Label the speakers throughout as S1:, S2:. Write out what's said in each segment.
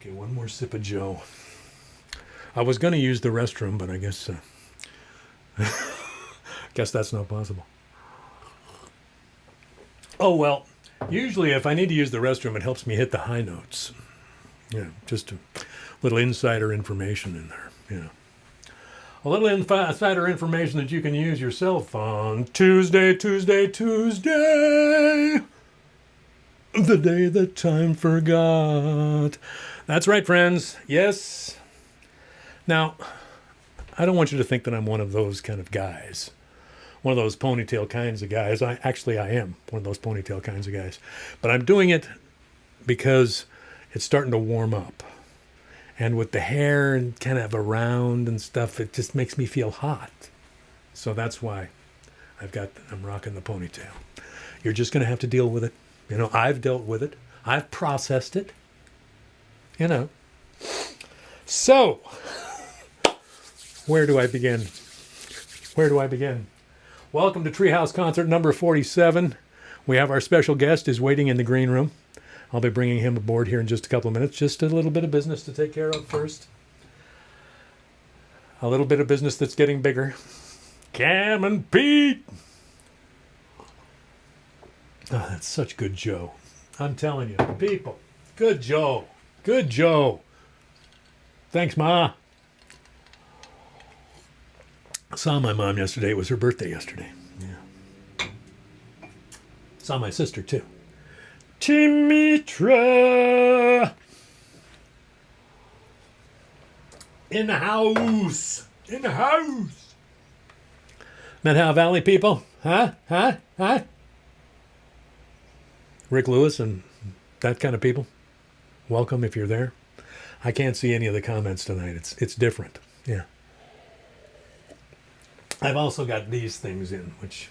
S1: Okay, one more sip of Joe. I was going to use the restroom, but I guess guess that's not possible. Oh, well, usually if I need to use the restroom, it helps me hit the high notes. Yeah, just a little insider information in there. Yeah. A little insider information that you can use yourself on Tuesday. The day that time forgot. That's right, friends. Yes. Now, I don't want you to think that I'm one of those kind of guys. One of those ponytail kinds of guys. I am one of those ponytail kinds of guys. But I'm doing it because it's starting to warm up. And with the hair and kind of around and stuff, it just makes me feel hot. So that's why I'm rocking the ponytail. You're just going to have to deal with it. You know, I've dealt with it. I've processed it. You know. So, where do I begin? Welcome to Treehouse Concert number 47. We have our special guest is waiting in the green room. I'll be bringing him aboard here in just a couple of minutes. Just a little bit of business to take care of first. A little bit of business that's getting bigger. Cam and Pete. Oh, that's such good Joe. I'm telling you, people. Good Joe. Good Joe. Thanks, Ma. I saw my mom yesterday. It was her birthday yesterday. Yeah. Saw my sister, too. Timitra. In the house. In the house. Methow Valley people? Huh? Rick Lewis and that kind of people. Welcome if you're there. I can't see any of the comments tonight. It's different. Yeah. I've also got these things in, which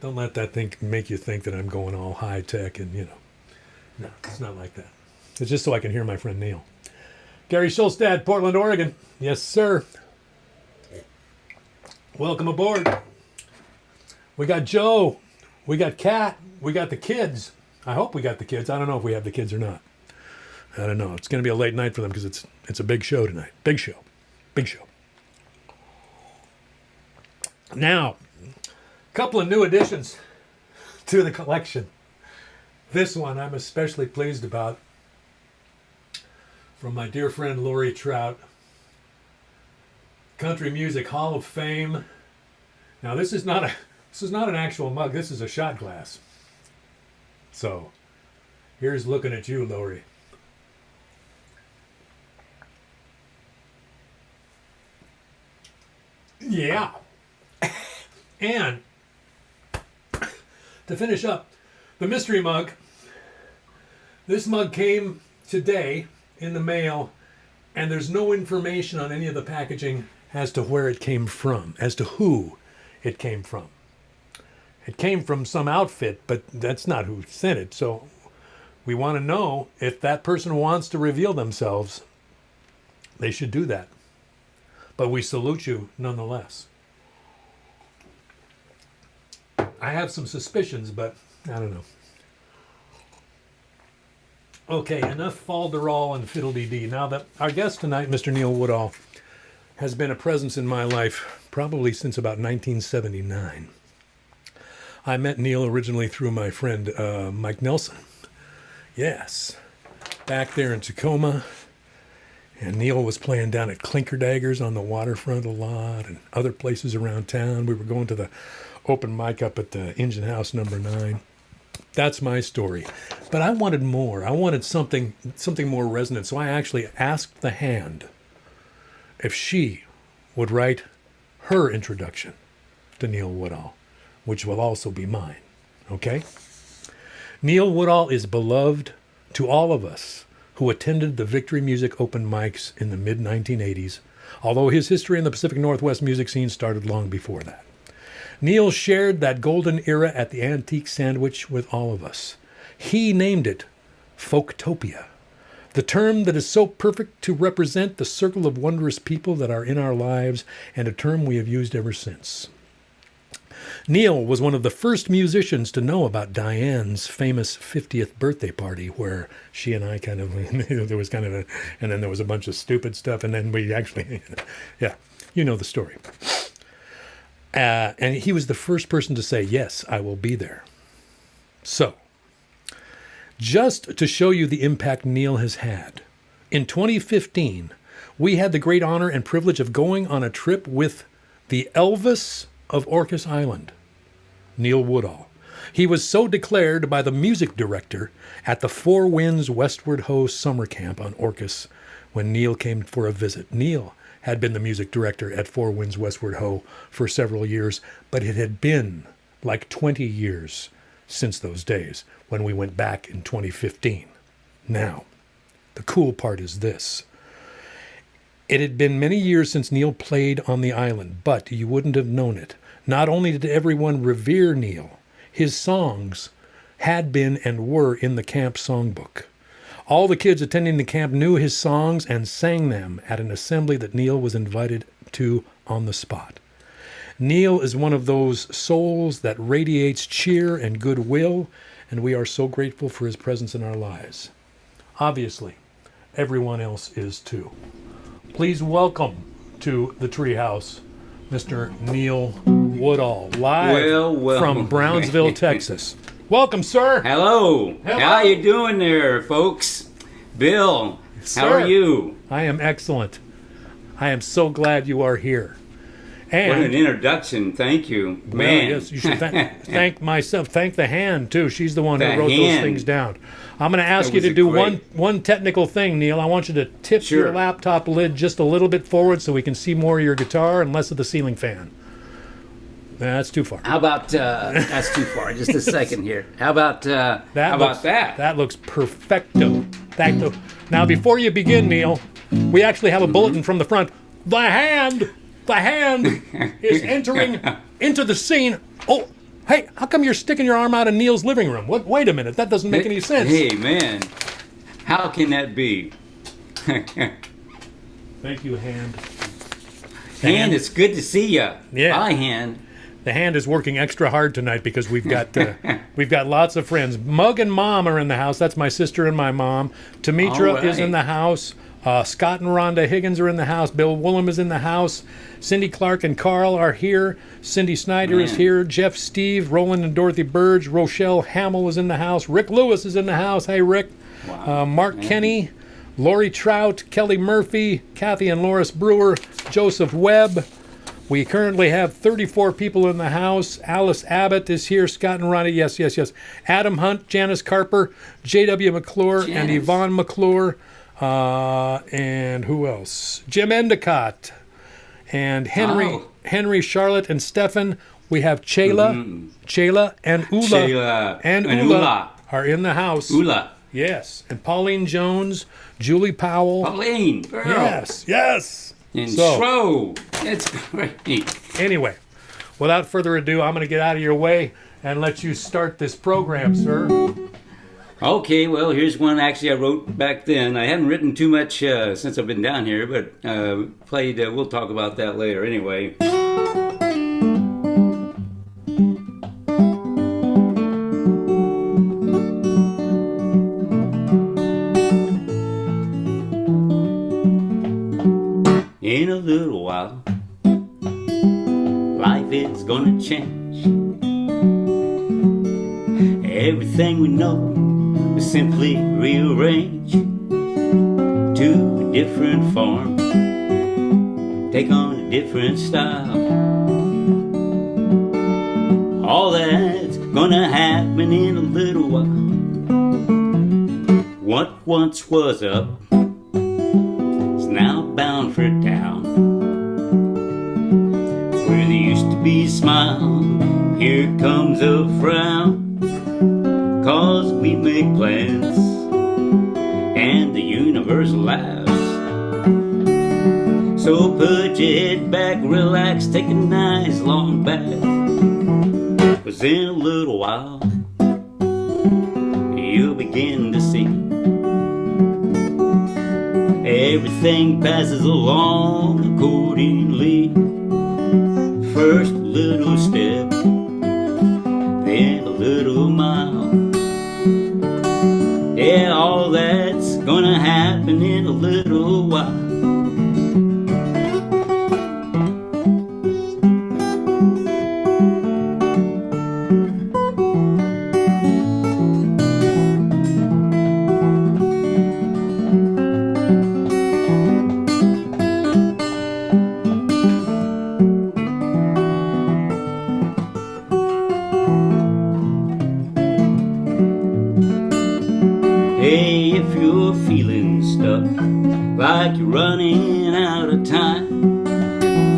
S1: don't let that thing make you think that I'm going all high tech and, you know. No, it's not like that. It's just so I can hear my friend Neal. Gary Schulstad, Portland, Oregon. Yes, sir. Welcome aboard. We got Joe. We got Kat. We got the kids. I hope we got the kids. I don't know if we have the kids or not. I don't know. It's going to be a late night for them because it's a big show tonight. Big show. Now, a couple of new additions to the collection. This one I'm especially pleased about, from my dear friend Lori Trout, Country Music Hall of Fame. Now this is not an actual mug. This is a shot glass. So, here's looking at you, Lori. Yeah. And to finish up, the mystery mug. This mug came today in the mail, and there's no information on any of the packaging as to where it came from, as to who it came from. It came from some outfit, but that's not who sent it. So we want to know if that person wants to reveal themselves, they should do that. But we salute you nonetheless. I have some suspicions, but I don't know. Okay, enough falderall and fiddle-dee-dee. Now that our guest tonight, Mr. Neal Woodall, has been a presence in my life probably since about 1979. I met Neal originally through my friend Mike Nelson. Yes, back there in Tacoma. And Neal was playing down at Clinker Daggers on the waterfront a lot and other places around town. We were going to the open mic up at the Engine House number 9. That's my story. But I wanted more. I wanted something more resonant. So I actually asked the hand if she would write her introduction to Neal Woodall, which will also be mine. Okay? Neal Woodall is beloved to all of us who attended the Victory Music open mics in the mid-1980s, although his history in the Pacific Northwest music scene started long before that. Neal shared that golden era at the Antique Sandwich with all of us. He named it Folktopia, the term that is so perfect to represent the circle of wondrous people that are in our lives, and a term we have used ever since. Neal was one of the first musicians to know about Diane's famous 50th birthday party, where she and I kind of, there was kind of a, and then there was a bunch of stupid stuff, and then we actually, yeah, you know the story. And he was the first person to say, yes, I will be there. So, just to show you the impact Neal has had, in 2015, we had the great honor and privilege of going on a trip with the Elvis of Orcas Island, Neal Woodall. He was so declared by the music director at the Four Winds Westward Ho summer camp on Orcas when Neal came for a visit. Neal had been the music director at Four Winds Westward Ho for several years, but it had been like 20 years since those days when we went back in 2015. Now, the cool part is this. It had been many years since Neal played on the island, but you wouldn't have known it. Not only did everyone revere Neal, his songs had been and were in the camp songbook. All the kids attending the camp knew his songs and sang them at an assembly that Neal was invited to on the spot. Neal is one of those souls that radiates cheer and goodwill, and we are so grateful for his presence in our lives. Obviously, everyone else is too. Please welcome to the treehouse, Mr. Neal Woodall, live from Brownsville, Texas. Welcome, sir.
S2: Hello. How you doing there, folks? Bill, how are you?
S1: I am excellent. I am so glad you are here. And
S2: what an introduction. Thank you.
S1: Well,
S2: Man.
S1: yes, you should thank myself. Thank the hand, too. She's the one who wrote those things down. I'm going to ask you to do one technical thing, Neal. I want you to tip your laptop lid just a little bit forward so we can see more of your guitar and less of the ceiling fan. That's too far.
S2: How about, that's too far. Just a second here. How about that?
S1: That looks perfecto. Now, before you begin, Neal, we actually have a bulletin from the front. The hand is entering into the scene. Oh, hey, how come you're sticking your arm out in Neal's living room? What? Wait a minute, that doesn't make any sense.
S2: Hey, man, how can that be?
S1: Thank you, Hand.
S2: Hand, it's good to see you.
S1: Yeah.
S2: Hi, Hand.
S1: The Hand is working extra hard tonight because we've got lots of friends. Mug and Mom are in the house. That's my sister and my mom. Tamitra is in the house. Scott and Rhonda Higgins are in the house. Bill Woolham is in the house. Cindy Clark and Carl are here. Cindy Snyder is here. Jeff Steve, Roland and Dorothy Burge. Rochelle Hamill is in the house. Rick Lewis is in the house. Hey, Rick.
S2: Wow.
S1: Mark Kenny, Lori Trout, Kelly Murphy, Kathy and Loris Brewer, Joseph Webb. We currently have 34 people in the house. Alice Abbott is here. Scott and Ronnie, yes. Adam Hunt, Janice Carper, J.W. McClure, and Yvonne McClure. And who else? Jim Endicott and Henry, Charlotte, and Stefan. We have Chayla and Ula. Ula are in the house.
S2: Ula.
S1: Yes. And Pauline Jones, Julie Powell.
S2: Pauline, girl.
S1: Yes.
S2: And Shro. That's great.
S1: Anyway, without further ado, I'm going to get out of your way and let you start this program, sir.
S2: Okay, well, here's one actually I wrote back then. I haven't written too much since I've been down here, but we'll talk about that later anyway. In a little while, life is gonna change. Everything we know will simply rearrange to a different form, take on a different style. All that's gonna happen in a little while. What once was up is now bound for down. Where there used to be a smile, here comes a frown. 'Cause we make plans and the universe laughs. So put your head back, relax, take a nice long bath. 'Cause in a little while you'll begin to see everything passes along accordingly. First little step Yeah, all that's gonna happen in a little while. Hey, if you're feeling stuck, like you're running out of time,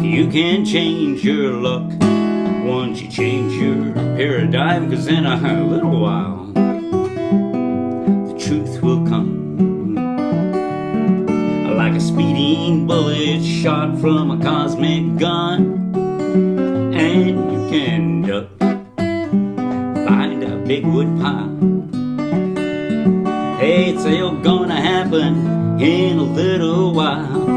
S2: you can change your luck once you change your paradigm. 'Cause in a little while, the truth will come, like a speeding bullet shot from a cosmic gun. And you can duck behind a big wood pile. Hey, it's all gonna happen in a little while.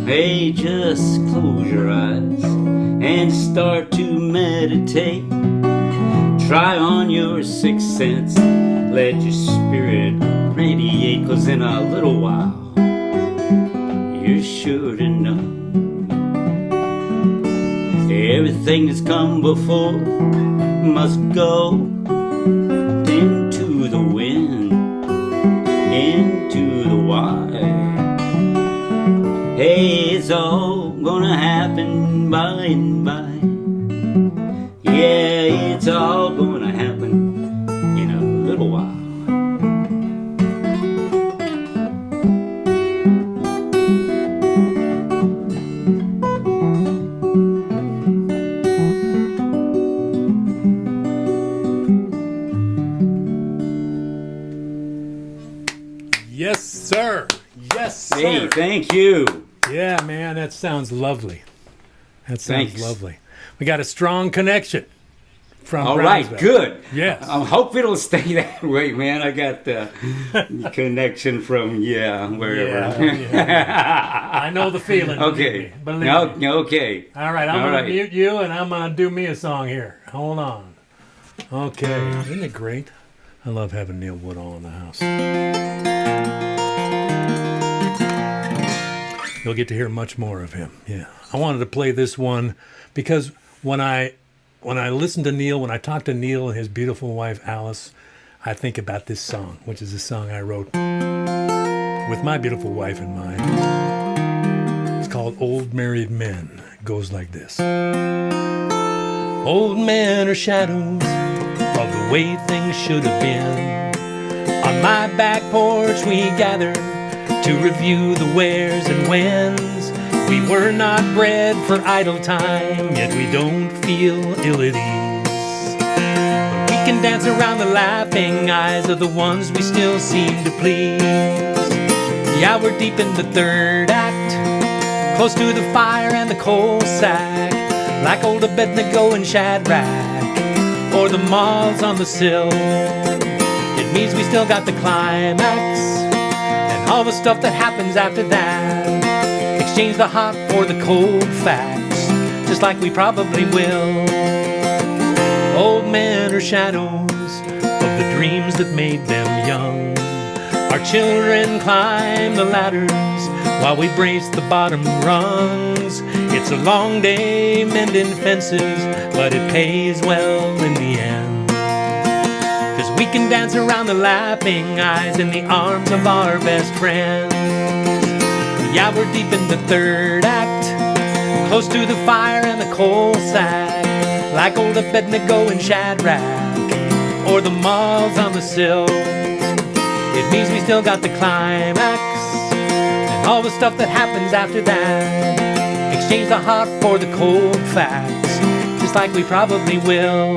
S2: Hey, just close your eyes and start to meditate. Try on your sixth sense, let your spirit radiate. 'Cause in a little while, you're sure to know everything that's come before must go into the wind, into the wire. Hey, it's all gonna happen by and by. Yeah, it's all gonna happen in a little while.
S1: Yes, sir. Yes, sir.
S2: Hey, thank you.
S1: Yeah, man, that sounds lovely. That sounds
S2: Thanks.
S1: lovely. We got a strong connection from
S2: All right,
S1: Brownsville.
S2: good.
S1: Yes.
S2: I hope it'll stay that way, man. I got the connection from, wherever.
S1: Yeah. I know the feeling.
S2: Okay.
S1: Believe me.
S2: No, okay.
S1: All right, I'm
S2: All
S1: going
S2: right.
S1: to mute you, and I'm going to do me a song here. Hold on. Okay. Isn't it great? I love having Neal Woodall in the house. You'll get to hear much more of him. Yeah. I wanted to play this one because when I listen to Neal, when I talk to Neal and his beautiful wife Alice, I think about this song, which is a song I wrote with my beautiful wife in mind. It's called Old Married Men. It goes like this. Old men are shadows of the way things should have been. On my back porch we gather to review the wheres and whens. We were not bred for idle time, yet we don't feel ill at ease. But we can dance around the laughing eyes of the ones we still seem to please. Yeah, we're deep in the third act, close to the fire and the coal sack, like old Abednego and Shadrach, or the moths on the sill. It means we still got the climax and all the stuff that happens after that. Exchange the hot for the cold facts, just like we probably will. Old men are shadows of the dreams that made them young. Our children climb the ladders while we brace the bottom rungs. It's a long day mending fences, but it pays well in the end. 'Cause we can dance around the laughing eyes in the arms of our best friends. Yeah, we're deep in the third act, close to the fire and the coal sack, like old Abednego and Shadrach, or the moths on the sill. It means we still got the climax and all the stuff that happens after that. Exchange the hot for the cold facts, just like we probably will.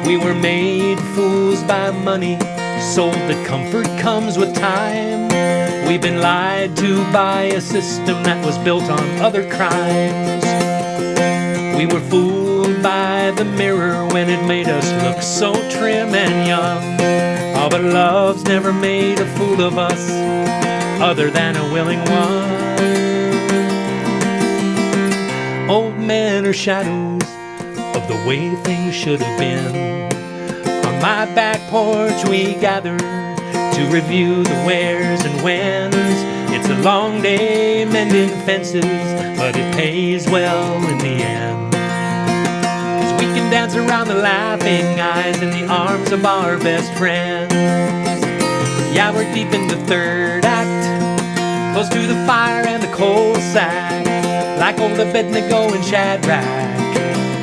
S1: We were made fools by money, sold that comfort comes with time. We've been lied to by a system that was built on other crimes. We were fooled by the mirror when it made us look so trim and young. Oh, but love's never made a fool of us, other than a willing one. Old men are shadows of the way things should have been. On my back porch we gather to review the wheres and whens. It's a long day mending fences, but it pays well in the end. 'Cause we can dance around the laughing eyes in the arms of our best friends. Yeah, we're deep in the third act, close to the fire and the coal sack, like old Abednego and Shadrach,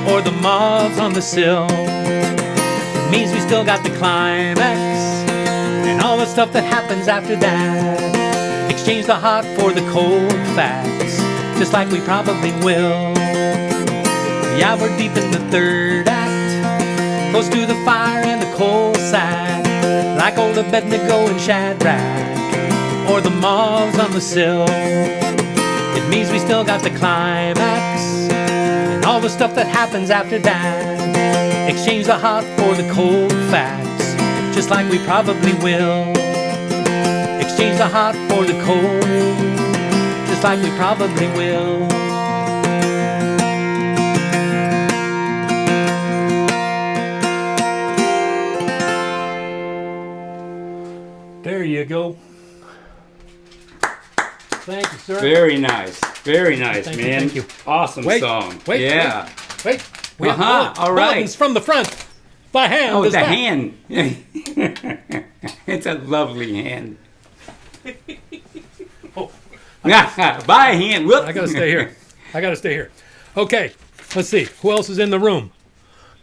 S1: or the moths on the sill. It means we still got the climax and all the stuff that happens after that. Exchange the hot for the cold facts, just like we probably will. Yeah, we're deep in the third act, close to the fire and the coal sack, like old Abednego and Shadrach, or the moths on the sill. It means we still got the climax and all the stuff that happens after that. Exchange the hot for the cold facts, just like we probably will. Exchange the hot for the cold, just like we probably will. There you go. Thank you, sir.
S2: Very nice. Very nice,
S1: Thank
S2: man.
S1: you, thank you.
S2: Awesome song.
S1: Wait,
S2: yeah.
S1: Wait. We have
S2: All right.
S1: buttons from the front. By hand.
S2: Oh,
S1: is
S2: the
S1: that.
S2: hand. It's a lovely hand.
S1: Oh,
S2: By hand. Whoop.
S1: I gotta stay here. Okay, let's see. Who else is in the room?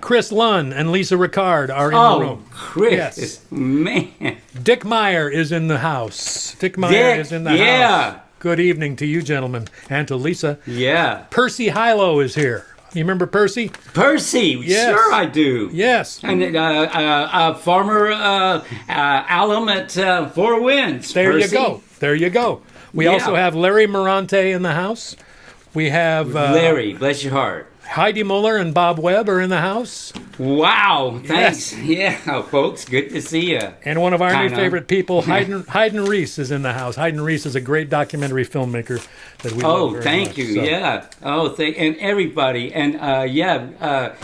S1: Chris Lunn and Lisa Ricard are in the room.
S2: Chris.
S1: Yes.
S2: Man.
S1: Dick Meyer is in the house. Dick Meyer is in the house. Good evening to you, gentlemen, and to Lisa.
S2: Yeah.
S1: Percy Hilo is here. You remember Percy?
S2: Percy.
S1: Yes.
S2: Sure I do.
S1: Yes.
S2: And farmer alum at Four Winds.
S1: There
S2: Percy.
S1: you go. There you go. We also have Larry Morante in the house. We have
S2: Larry, bless your heart.
S1: Heidi Muller and Bob Webb are in the house.
S2: Wow, thanks. Yeah, folks, good to see you.
S1: And one of our new
S2: Kinda.
S1: favorite people, Hayden Reese, is in the house. Hayden Reese is a great documentary filmmaker that we love very
S2: thank
S1: much.
S2: you.
S1: So,
S2: Yeah. And everybody. And Chayla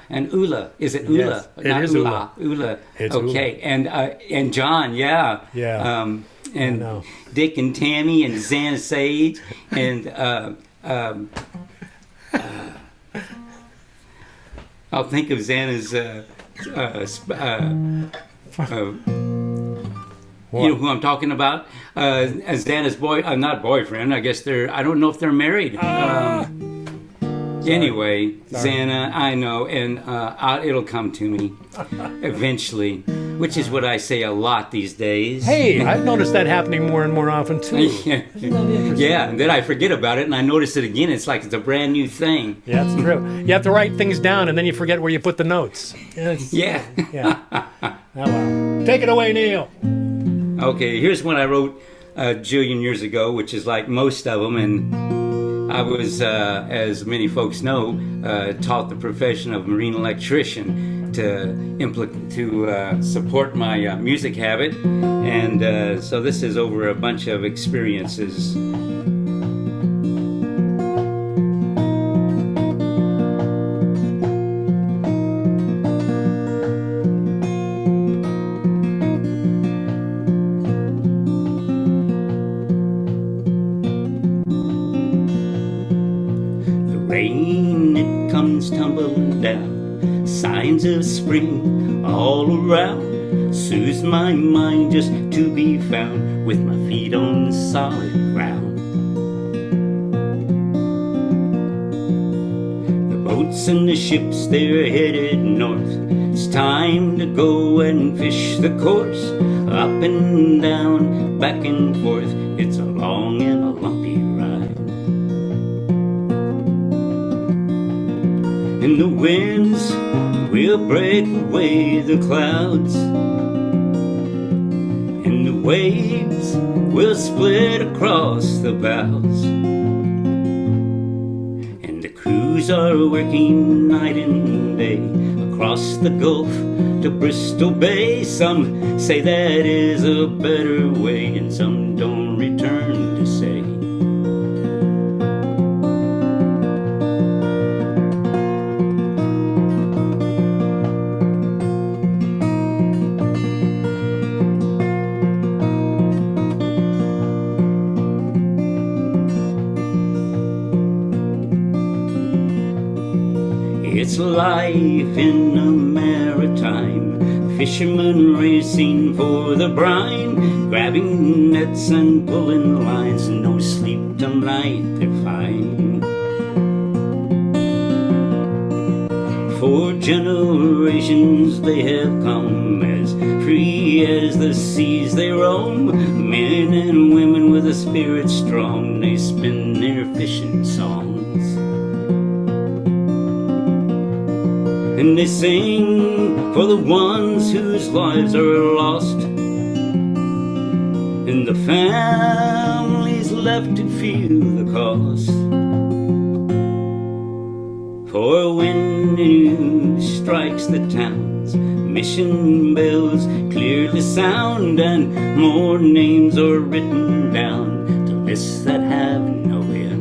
S2: and Ula. Is it Ula?
S1: Yes, it
S2: Not
S1: is Ula.
S2: Ula.
S1: It's
S2: okay. And John. Yeah.
S1: Yeah.
S2: And Dick and Tammy and Xana Sage and I'll think of Xana's. You know who I'm talking about? Xana's not boyfriend. I guess I don't know if they're married. Anyway, Xana, I know, and it'll come to me eventually, which is what I say a lot these days.
S1: Hey, I've noticed that happening more and more often too.
S2: Yeah, and then I forget about it, and I notice it again. It's like it's a brand new thing.
S1: Yeah, that's true. You have to write things down, and then you forget where you put the notes.
S2: Yeah.
S1: Yeah. Oh, well. Take it away, Neal.
S2: Okay, here's one I wrote a jillion years ago, which is like most of them, and I was, as many folks know, taught the profession of marine electrician to support my music habit, and so this is over a bunch of experiences. Rain, it comes tumbling down, signs of spring all around. Soothes my mind just to be found with my feet on solid ground. The boats and the ships, they're headed north. It's time to go and fish the course. Up and down, back and forth, it's a long and a lumpy ride. And the winds will break away the clouds, and the waves will split across the bows, and the crews are working night and day across the Gulf to Bristol Bay. Some say that is a better way, and some don't return to say. It's life in the maritime, fishermen racing for the brine, grabbing nets and pulling lines, no sleep tonight they're fine. For generations they have come, as free as the seas they roam, men and women with a spirit strong, they spin their fishing songs. And they sing for the ones whose lives are lost, and the families left to feel the cost. For when the news strikes the towns, mission bells clearly sound, and more names are written down to lists that have no end.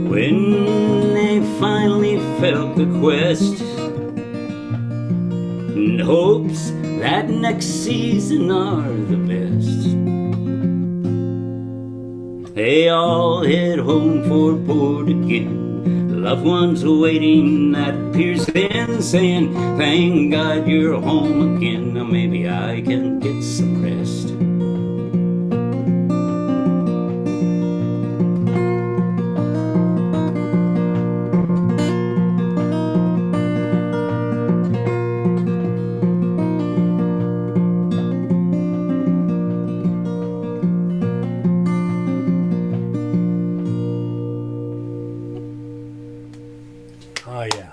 S2: When they finally felt the quest and hopes that next season are the best, they all head home for port again. Loved ones waiting at Piers End, saying, "Thank God you're home again. Now maybe I can get some rest."
S1: Oh yeah,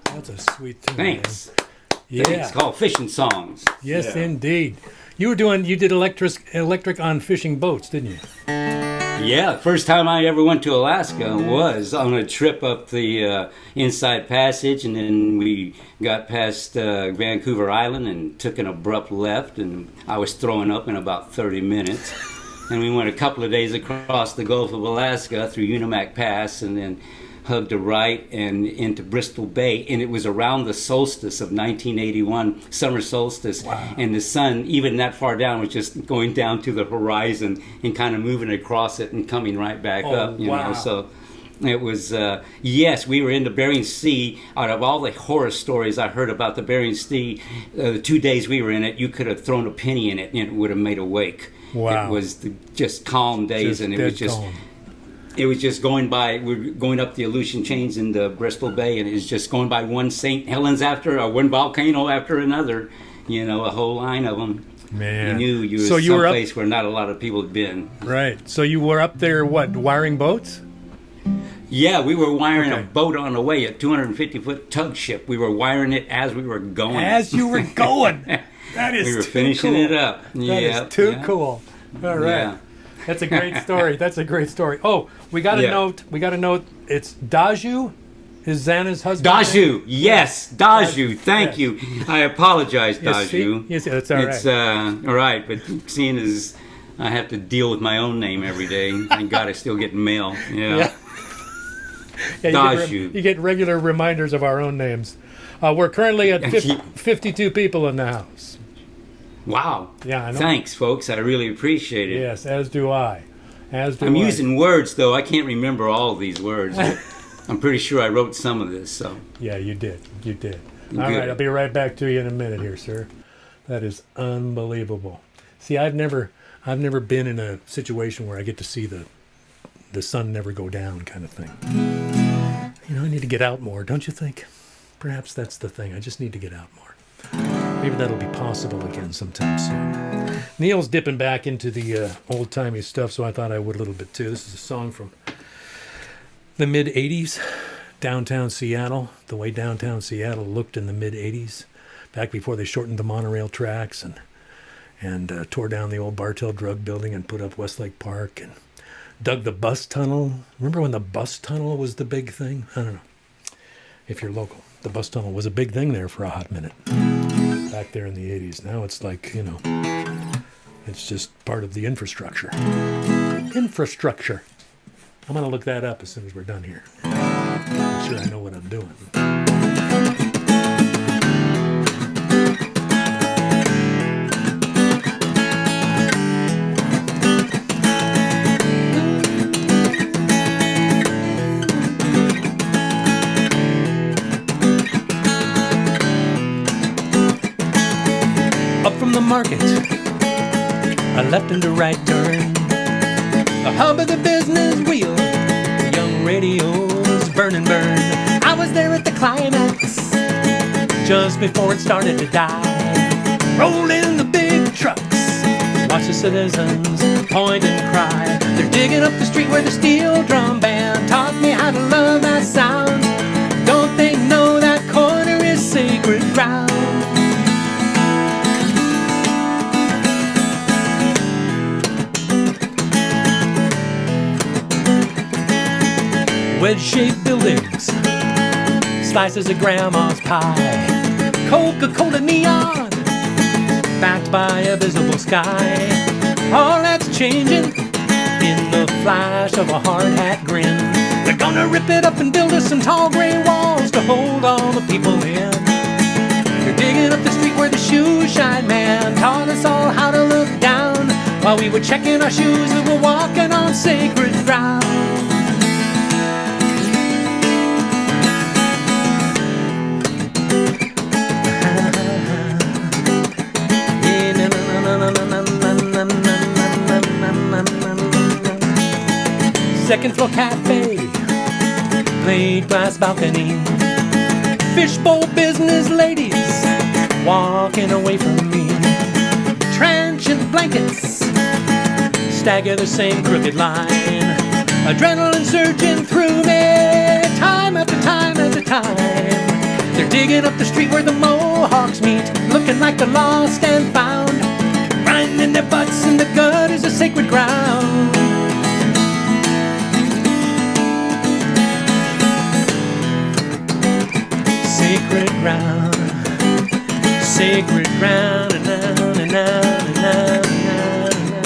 S1: that's a sweet tune.
S2: Thanks.
S1: Man. Yeah,
S2: It's called Fishing Songs.
S1: yes, indeed. You did electric on fishing boats, didn't you?
S2: Yeah, first time I ever went to Alaska was on a trip up the Inside Passage, and then we got past Vancouver Island and took an abrupt left, and I was throwing up in about 30 minutes. And we went a couple of days across the Gulf of Alaska through Unimak Pass, and then hugged a right and into Bristol Bay, and it was around the solstice of 1981, summer solstice.
S1: Wow.
S2: And the sun, even that far down, was just going down to the horizon and kind of moving across it and coming right back up. You know, so it was yes, we were in the Bering Sea. Out of all the horror stories I heard about the Bering Sea, the 2 days we were in it, you could have thrown a penny in it and it would have made a wake.
S1: Wow.
S2: It was just calm days, and it was just
S1: calm.
S2: It was just going by. We're going up the Aleutian Chains in the Bristol Bay, and it was just going by one St. Helens after, or one volcano after another. You know, a whole line of them.
S1: Man,
S2: You knew you were
S1: So you were up-
S2: someplace where not a lot of people had been.
S1: Right. So you were up there, what, wiring boats?
S2: Yeah, we were wiring
S1: Okay.
S2: a boat on the way, a 250-foot tug ship. We were wiring it as we were going.
S1: As you were going. That is
S2: we were
S1: too
S2: finishing
S1: cool.
S2: it up.
S1: That
S2: Yeah,
S1: is too
S2: yeah.
S1: cool. All right.
S2: Yeah.
S1: That's a great story. That's a great story. Oh, we got a
S2: Yeah.
S1: note. We got a note. It's Daju. Is Xana's husband?
S2: Daju, yes, Daju. Thank
S1: Yes.
S2: you. I apologize,
S1: Yes, see?
S2: Daju.
S1: Yes, that's all right.
S2: It's all right, but seeing as I have to deal with my own name every day, thank God I still get mail. Yeah.
S1: Yeah. Yeah,
S2: Daju.
S1: you get regular reminders of our own names. We're currently at 52 people in the house.
S2: Wow.
S1: Yeah, I know.
S2: Thanks, folks. I really appreciate it.
S1: Yes, as do I.
S2: I'm using words, though. I can't remember all of these words. But I'm pretty sure I wrote some of this. So
S1: Yeah, you did. You did. All
S2: Good.
S1: right, I'll be right back to you in a minute here, sir. That is unbelievable. See, I've never been in a situation where I get to see the sun never go down kind of thing. You know, I need to get out more, don't you think? Perhaps that's the thing. I just need to get out more. Maybe that'll be possible again sometime soon. Neal's dipping back into the old-timey stuff, so I thought I would a little bit too. This is a song from the mid-'80s, downtown Seattle, the way downtown Seattle looked in the mid-'80s, back before they shortened the monorail tracks and tore down the old Bartell Drug Building and put up Westlake Park and dug the bus tunnel. Remember when the bus tunnel was the big thing? I don't know if you're local. The bus tunnel was a big thing there for a hot minute back there in the 80s. Now it's like, it's just part of the infrastructure. Infrastructure. I'm going to look that up as soon as we're done here. Make sure I know what I'm doing. Up from the market, I left into right turn. The hub of the business wheel, the young radio was burning. I was there at the climax, just before it started to die. Rolling the big trucks, watch the citizens point and cry. They're digging up the street where the steel drum band taught me how to love that sound. Don't they know that corner is sacred ground? Wedge-shaped buildings, slices of grandma's pie, Coca-Cola neon, backed by a visible sky. All that's changing in the flash of a hard hat grin. They're gonna rip it up and build us some tall gray walls to hold all the people in. They're digging up the street where the shoe shine man taught us all how to look down. While we were checking our shoes, we were walking on sacred ground. Second floor cafe, plate glass balcony, fishbowl business ladies walking away from me. Transient blankets stagger the same crooked line, adrenaline surging through me, time after time after time. They're digging up the street where the Mohawks meet, looking like the lost and found, grinding their butts in the gutters of sacred ground. Sacred ground, sacred ground, na, na, na, na, na.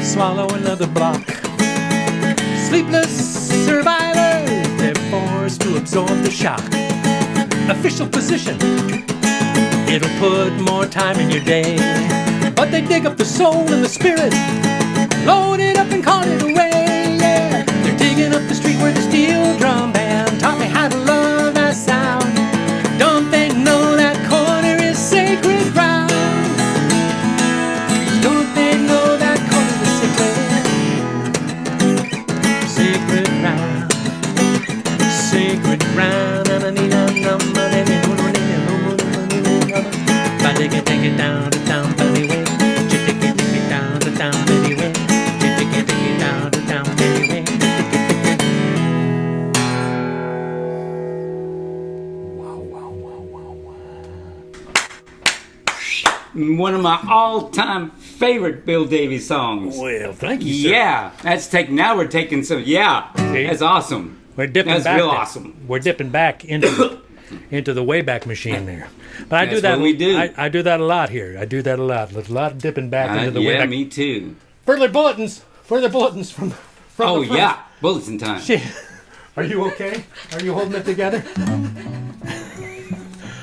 S1: Swallow another block. Sleepless survivors, they're forced to absorb the shock. Official position, it'll put more time in your day. But they dig up the soul and the spirit, load it up and call it away. Yeah, they're digging up the street where the steel drum band taught me how to love that sound. Don't they know that corner is sacred ground? Don't they know that corner is sacred ground? Sacred ground. Take it down to town, belly way. Take it down to town, belly way. Take it down to town, belly way.
S2: One of my all-time favorite Bill Davie songs.
S1: Well, thank you, sir.
S2: Yeah, now we're taking some. Yeah,
S1: See?
S2: That's awesome.
S1: We're dipping
S2: That's
S1: back.
S2: real
S1: there.
S2: awesome.
S1: We're dipping back into the Wayback Machine there. But I
S2: That's
S1: do that.
S2: what we do.
S1: I do that a lot here. I do that a lot. A lot of dipping back into the
S2: yeah,
S1: Wayback.
S2: me too.
S1: Further bulletins from
S2: Oh
S1: the front.
S2: yeah, bulletin time.
S1: Are you okay? Are you holding it together?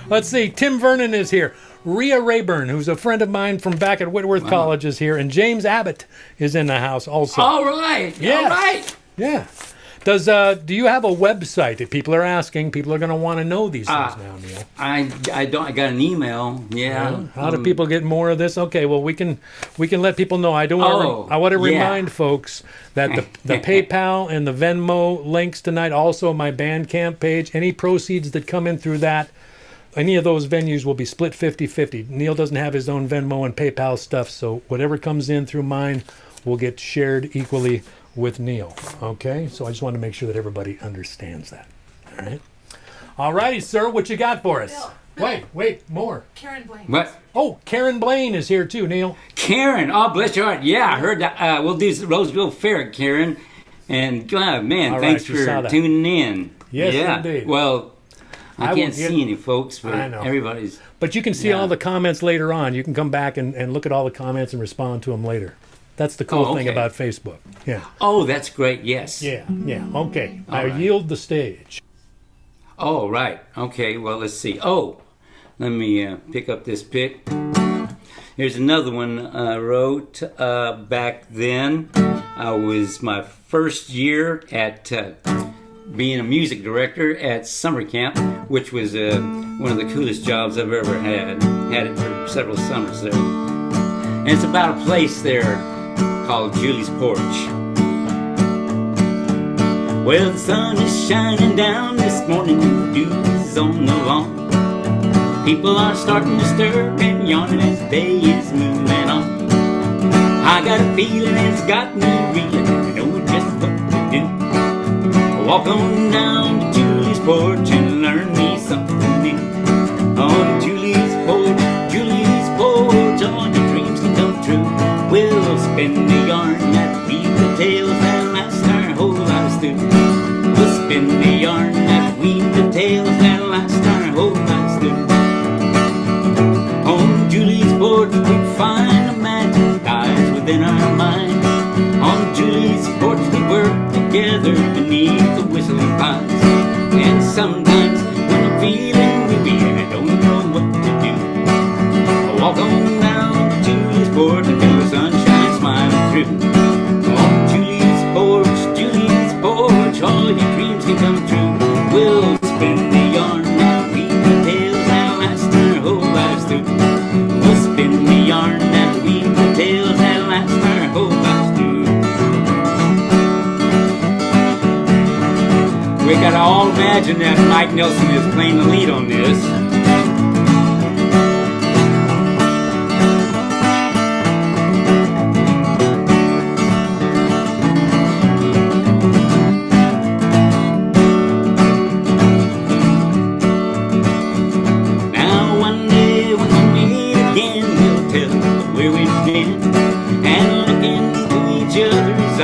S1: Let's see. Tim Vernon is here. Rhea Rayburn, who's a friend of mine from back at Whitworth College, is here. And James Abbott is in the house also.
S2: All right.
S1: Yes.
S2: All right.
S1: Yeah. Do you have a website? If people are asking, people are going to want to know these things now, Neal.
S2: I don't. I got an email. Yeah.
S1: How do people get more of this? Okay, well we can let people know. I want to remind folks that the PayPal and the Venmo links tonight, also my Bandcamp page. Any proceeds that come in through that, any of those venues will be split 50-50. Neal doesn't have his own Venmo and PayPal stuff, so whatever comes in through mine will get shared equally with Neal. Okay? So I just want to make sure that everybody understands that. All right? All righty, sir. What you got for us?
S3: Bill.
S1: Wait, more.
S3: Karen Blaine.
S2: What?
S1: Oh, Karen Blaine is here too, Neal.
S2: Karen. Oh, bless your heart. Yeah, I heard that. We'll do Roseville Fair, Karen. And God, man,
S1: All
S2: thanks
S1: right,
S2: for tuning in.
S1: Yes,
S2: yeah.
S1: indeed.
S2: Well, I can't
S1: get-
S2: see any folks, but
S1: I know.
S2: everybody's.
S1: But you can see all the comments later on. You can come back and look at all the comments and respond to them later. That's the cool thing
S2: okay.
S1: about Facebook. Yeah.
S2: Oh, that's great. Yes.
S1: Yeah. Okay. I
S2: right.
S1: yield the stage.
S2: Oh, right. Okay, well, let's see. Oh, let me pick up this pick. Here's another one I wrote back then. I was my first year at being a music director at summer camp, which was one of the coolest jobs I've ever had. Had it for several summers there. And it's about a place there called Julie's Porch. Well, the sun is shining down this morning, the dew is on the lawn. People are starting to stir and yawning as the day is moving on. I got a feeling it's got me reeling, I know just what to do. Walk on down to Julie's Porch and learn me something new. On Julie's Porch, all your dreams can come true. We'll spin the yarn that weave the tales that last our whole lives through. We'll spin the yarn that weave the tales that last our whole lives through. On Julie's Porch we find the magic lies within our minds. On Julie's Porch we work together beneath the whistling pines. And sometimes when I'm feeling weary and I don't know what to do, I walk on down to Julie's Porch and feel the sunshine smiling through. On Julie's Porch, all your dreams can come true. We'll spin the yarn and weave the tales that last our whole lives through. We'll spin the yarn and weave the tales that last our whole lives through. We gotta all imagine that Mike Nelson is playing the lead on this.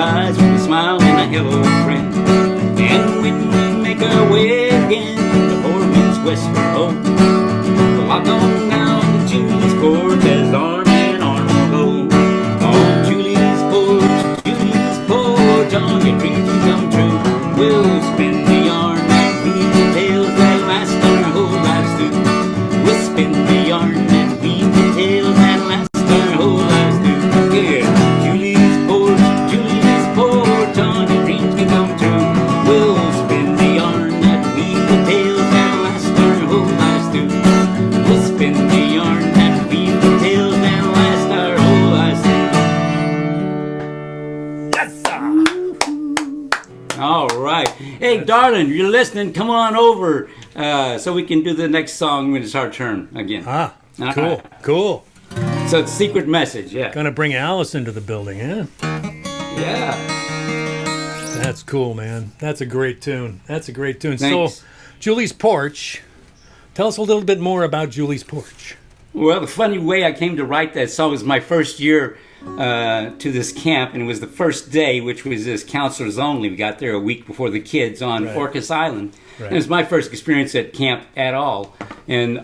S2: Eyes with a smile and a hello friend. And when we make our way again to the poor man's westward home, we'll walk on down to Julie's Porch as arm in arm we'll go. On Julie's Porch, all your dreams will come true. We'll spin the yarn and weave the tales that last our whole lives through. We'll spin the yarn and weave the tales that last our whole lives through. Yeah, Julie's Porch, all your dreams can come true. We'll spin the yarn that weave the tales that last our whole lives through. We'll spin the yarn that weave the tales that last our whole lives through. Yes, sir! All right. Hey, darling, you're listening. Come on over so we can do the next song when it's our turn again.
S1: Cool.
S2: So it's Secret Message, yeah.
S1: Gonna bring Alice into the building, huh?
S2: Yeah.
S1: That's cool, man. That's a great tune.
S2: Thanks.
S1: So, Julie's Porch. Tell us a little bit more about Julie's Porch.
S2: Well, the funny way I came to write that song was my first year to this camp, and it was the first day, which was as counselors only. We got there a week before the kids on Orcas Island. Right. And it was my first experience at camp at all. And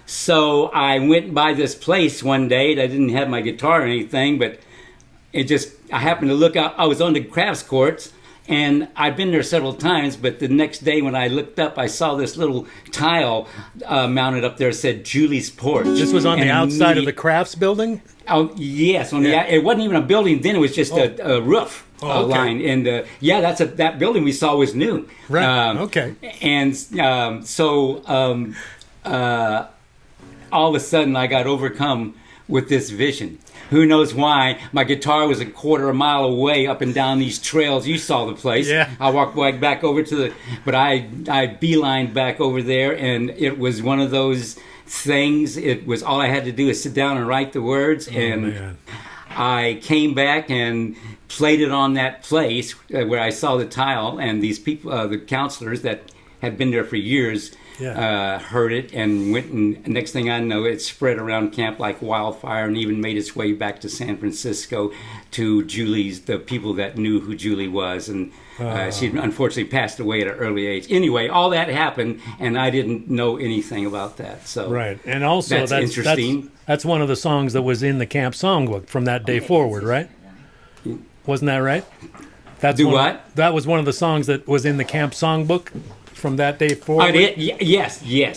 S2: so I went by this place one day. I didn't have my guitar or anything, but I happened to look out. I was on the crafts courts, And I've been there several times, but the next day when I looked up, I saw this little tile mounted up there that said Julie's Porch.
S1: This was on the outside of the Crafts building?
S2: Oh, yes. It wasn't even a building then. It was just a roof line. And that building we saw was new.
S1: Right. Okay.
S2: And so all of a sudden I got overcome with this vision. Who knows why? My guitar was a quarter of a mile away up and down these trails. You saw the place.
S1: Yeah.
S2: I walked back over but I beelined back over there, and it was one of those things. It was all I had to do is sit down and write the words, and I came back and played it on that place where I saw the tile, and these people, the counselors that had been there for years, heard it and went, and next thing I know, it spread around camp like wildfire and even made its way back to San Francisco to the people that knew who Julie was. And she unfortunately passed away at an early age. Anyway, all that happened, and I didn't know anything about that. So
S1: right, and also that's
S2: interesting.
S1: That's one of the songs that was in the camp songbook from that day forward, right? Wasn't that right? That was one of the songs that was in the camp songbook from that day forward.
S2: Yes. Yeah.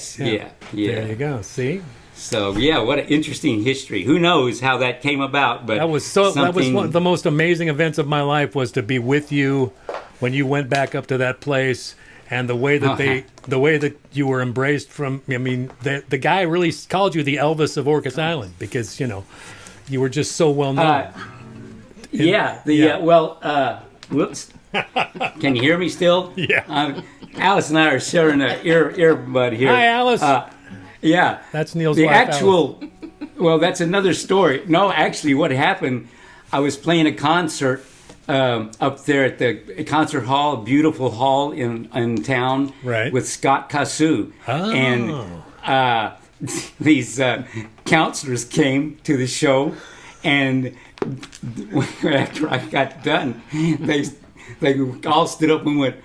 S1: There you go. See.
S2: So what an interesting history. Who knows how that came about? But
S1: that was one of the most amazing events of my life, was to be with you when you went back up to that place, and the way that you were embraced from. I mean, the guy really called you the Elvis of Orcas Island, because you were just so well known.
S2: Whoops. Can you hear me still?
S1: Yeah.
S2: Alice and I are sharing an earbud here.
S1: Hi, Alice.
S2: Yeah.
S1: That's Neal's wife, Alice.
S2: Well, that's another story. No, actually, what happened, I was playing a concert up there at the concert hall, a beautiful hall in town,
S1: right,
S2: with Scott Cassou.
S1: Oh.
S2: And these counselors came to the show, and after I got done, they all stood up and went,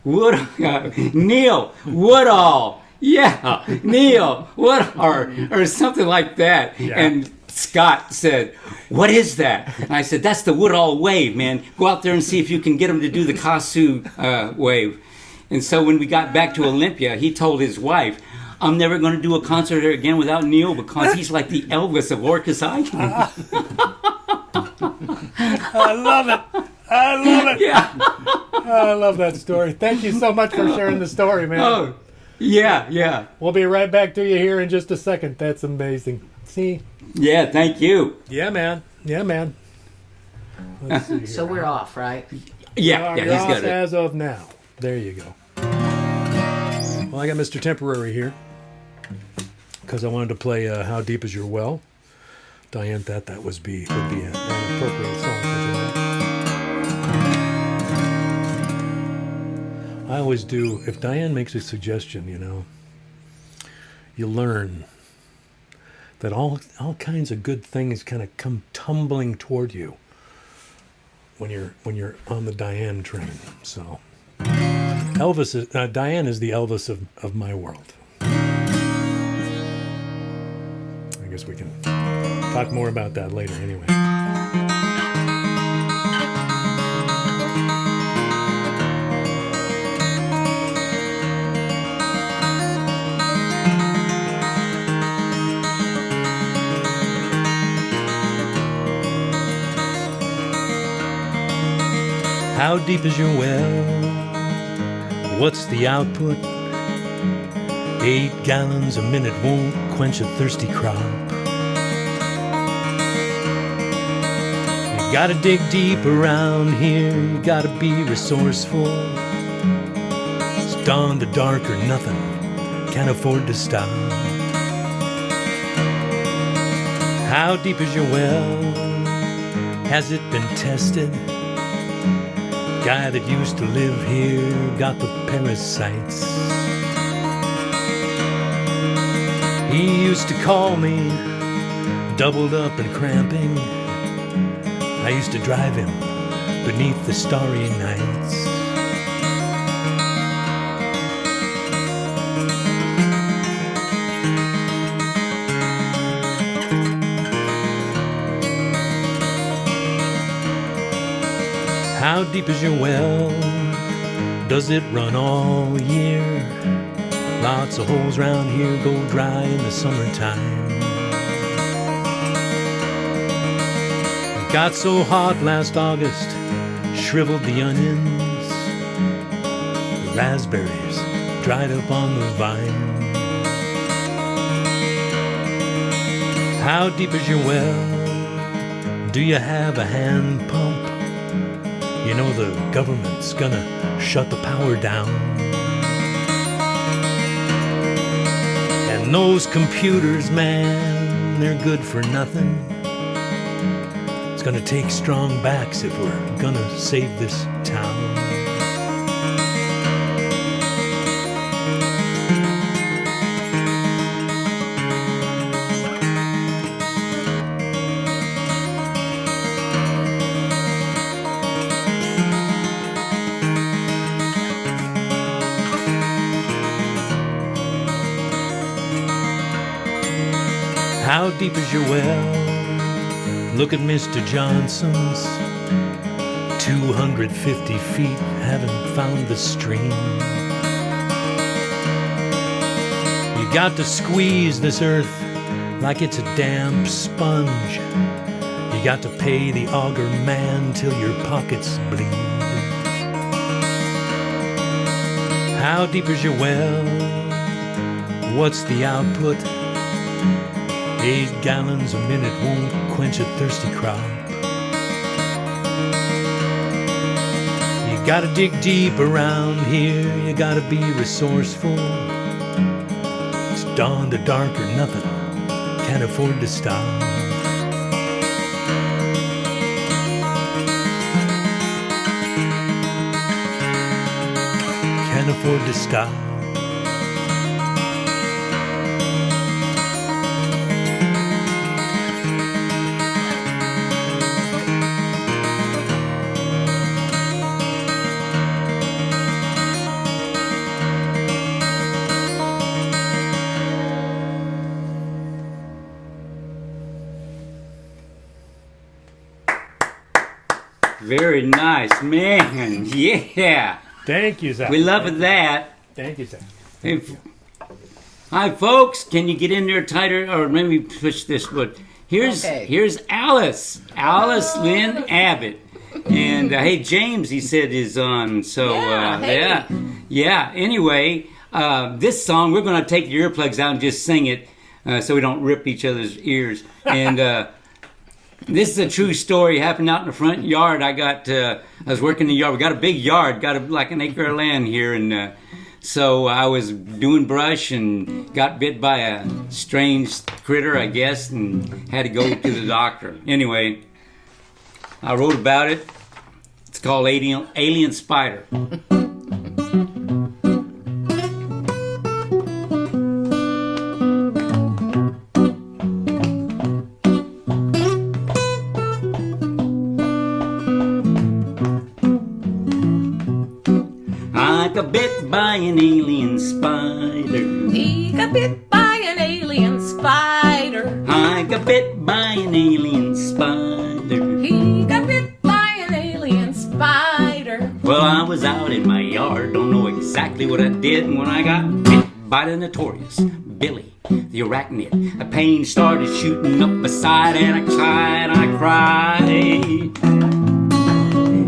S2: Neal Woodall, Neal Woodall, or something like that.
S1: Yeah.
S2: And Scott said, "What is that?" And I said, "That's the Woodall wave, man. Go out there and see if you can get him to do the Cassou wave." And so when we got back to Olympia, he told his wife, "I'm never going to do a concert here again without Neal, because he's like the Elvis of Orcas Island."
S1: I love it.
S2: Yeah.
S1: I love that story. Thank you so much for sharing the story, man.
S2: Oh, yeah.
S1: We'll be right back to you here in just a second. That's amazing. See?
S2: Yeah, thank you.
S1: Yeah, man. Let's see here.
S3: So we're off, right?
S2: Yeah,
S1: You're
S2: he's
S1: off
S2: got it.
S1: as of now. There you go. Well, I got Mr. Temporary here because I wanted to play "How Deep Is Your Well." Diane thought that would be an appropriate song for tonight. I always do. If Diane makes a suggestion, you learn that all kinds of good things kind of come tumbling toward you when you're on the Diane train. So Diane is the Elvis of my world. I guess we can talk more about that later anyway. How deep is your well? What's the output? 8 gallons a minute won't quench a thirsty crop. You gotta dig deep around here, you gotta be resourceful. It's dawn to dark or nothing, can't afford to stop. How deep is your well? Has it been tested? Guy that used to live here got the parasites. He used to call me, doubled up and cramping. I used to drive him beneath the starry nights. How deep is your well? Does it run all year? Lots of holes round here go dry in the summertime. It got so hot last August, shriveled the onions. The raspberries dried up on the vine. How deep is your well? Do you have a hand pump? You know the government's gonna shut the power down. And those computers, man, they're good for nothing. It's gonna take strong backs if we're gonna save this town. How deep is your well? Look at Mr. Johnson's. 250 feet, haven't found the stream. You got to squeeze this earth like it's a damp sponge. You got to pay the auger man till your pockets bleed. How deep is your well? What's the output? 8 gallons a minute won't quench a thirsty crop. You gotta dig deep around here, you gotta be resourceful. It's dawn to dark or nothing, can't afford to stop. Can't afford to stop.
S2: Very nice, man. Yeah.
S1: Thank you, Zach.
S2: We love that.
S1: Thank you, Zach.
S2: Hey, hi, folks. Can you get in there tighter, or maybe push this wood? Here's Alice Lynn Abbott, and hey, James, he said is on. So yeah. Anyway, this song we're going to take the earplugs out and just sing it, so we don't rip each other's ears. And this is a true story. Happened out in the front yard. I was working in the yard. We got a big yard, like an acre of land here, and so I was doing brush and got bit by a strange critter, I guess, and had to go to the doctor. Anyway, I wrote about it. It's called Alien Spider. I got bit by an alien spider.
S3: He got bit by an alien spider.
S2: I got bit by an alien spider.
S3: He got bit by an alien spider.
S2: Well, I was out in my yard, don't know exactly what I did when I got bit by the notorious Billy, the arachnid. The pain started shooting up my side, and I cried, I cried.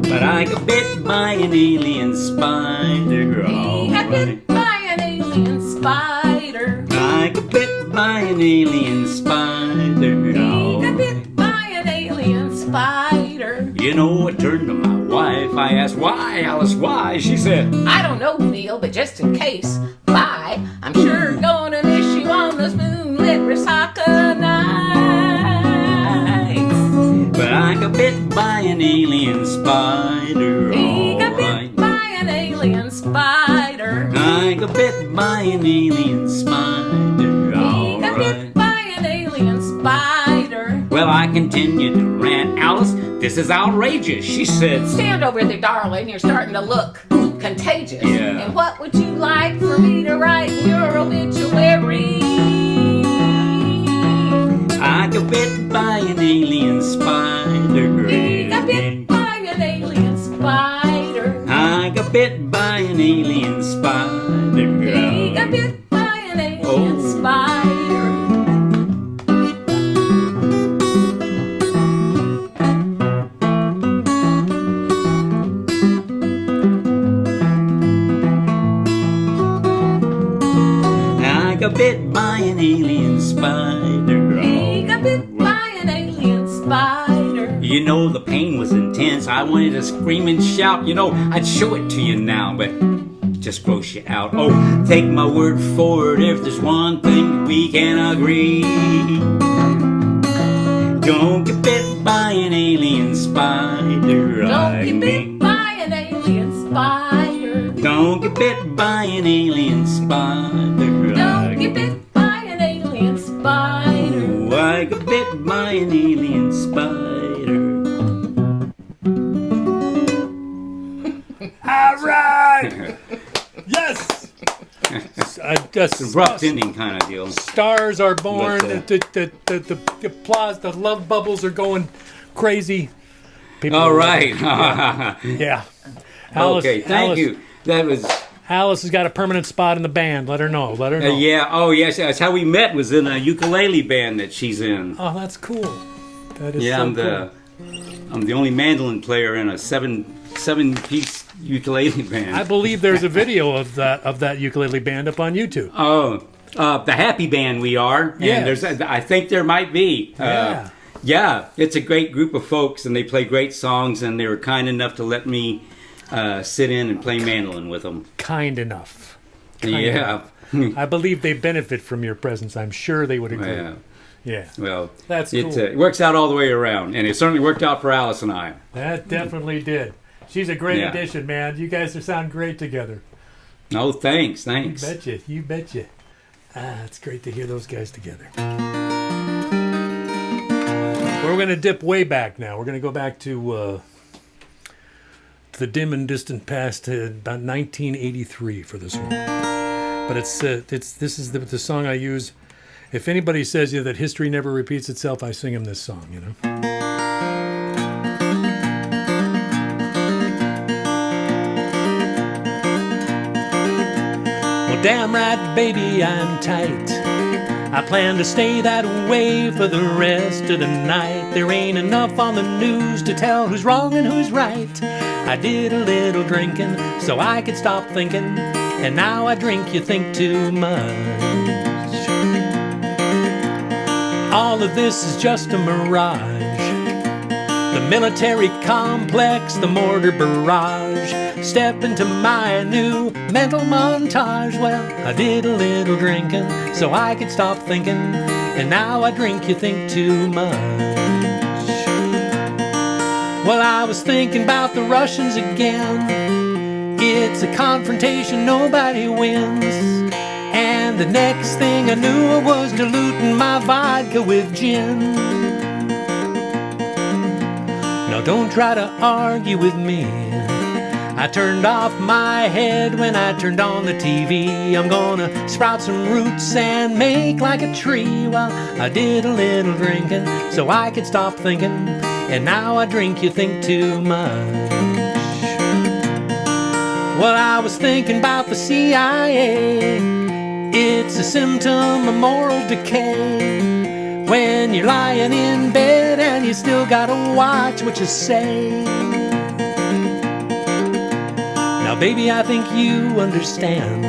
S2: But I got bit by an alien spider.
S3: He got bit by an alien spider.
S2: I got bit by an alien spider.
S3: He got bit by an alien spider.
S2: You know, I turned to my wife. I asked, why, Alice, why? She said,
S3: I don't know, Neal, but just in case, bye. I'm sure gonna miss you on those moonlit Resaca nights.
S2: but I got bit by an alien spider.
S3: He got bit by an alien spider.
S2: I got bit by an alien spider.
S3: He got bit by an alien spider.
S2: Well, I continued to rant. Alice, this is outrageous. She said,
S3: Stand over there, darling. You're starting to look contagious.
S2: Yeah.
S3: And what would you like for me to write in your obituary?
S2: I got bit by an alien spider.
S3: He got bit by an alien spider.
S2: alien spider.
S3: He got bit by an alien spider.
S2: I got bit by an alien spider.
S3: He got bit by an alien spider.
S2: You know, the pain was intense. I wanted to scream and shout. You know, I'd show it to you now, but just gross you out. Oh, take my word for it, if there's one thing we can agree. Don't get bit by an alien spider.
S3: Don't get bit by an alien spider.
S2: Don't get bit by an alien spider.
S3: Don't get bit by an alien spider.
S2: Oh, I got bit by an alien spider.
S1: All right. Yes.
S2: Rough ending kind of deal.
S1: Stars are born.
S2: But,
S1: The applause, the love bubbles are going crazy. People
S2: All
S1: are
S2: right.
S1: yeah. Alice,
S2: Okay, thank you. That was...
S1: Alice has got a permanent spot in the band. Let her know. Let her know.
S2: yeah. Oh, yes. That's how we met. Was in a ukulele band that she's in.
S1: Oh, that's cool. That is
S2: Yeah,
S1: so
S2: I'm the only mandolin player in a seven-piece ukulele band.
S1: I believe there's a video of that ukulele band up on YouTube.
S2: Oh, the happy band we are. And
S1: Yes.
S2: I think there might be.
S1: Yeah.
S2: Yeah, it's a great group of folks, and they play great songs, and they were kind enough to let me sit in and play mandolin with them.
S1: Kind enough.
S2: Yeah.
S1: I believe they benefit from your presence. I'm sure they would agree.
S2: Yeah.
S1: Yeah.
S2: Well,
S1: That's
S2: it,
S1: cool.
S2: it works out all the way around, and it certainly worked out for Alice and I.
S1: That definitely did. She's a great
S2: Yeah.
S1: addition, man. You guys sound great together.
S2: Oh, thanks.
S1: You betcha. It's great to hear those guys together. We're going to dip way back now. We're going to go back to the dim and distant past, about 1983 for this one. But this is the song I use. If anybody says that history never repeats itself, I sing them this song, you know. Well, damn right, baby, I'm tight. I plan to stay that way for the rest of the night. There ain't enough on the news to tell who's wrong and who's right. I did a little drinking so I could stop thinking, and now I drink, you think too much. All of this is just a mirage. The military complex, the mortar barrage. Step into my new mental montage. Well, I did a little drinking so I could stop thinking, and now I drink, you think too much. Well, I was thinking about the Russians again. It's a confrontation, nobody wins. And the next thing I knew, I was diluting my vodka with gin. Now don't try to argue with me. I turned off my head when I turned on the TV. I'm gonna sprout some roots and make like a tree. Well, I did a little drinking so I could stop thinking, and now I drink, you think too much. Well, I was thinking about the CIA. It's a symptom of moral decay. When you're lying in bed and you still gotta watch what you say. Now, baby, I think you understand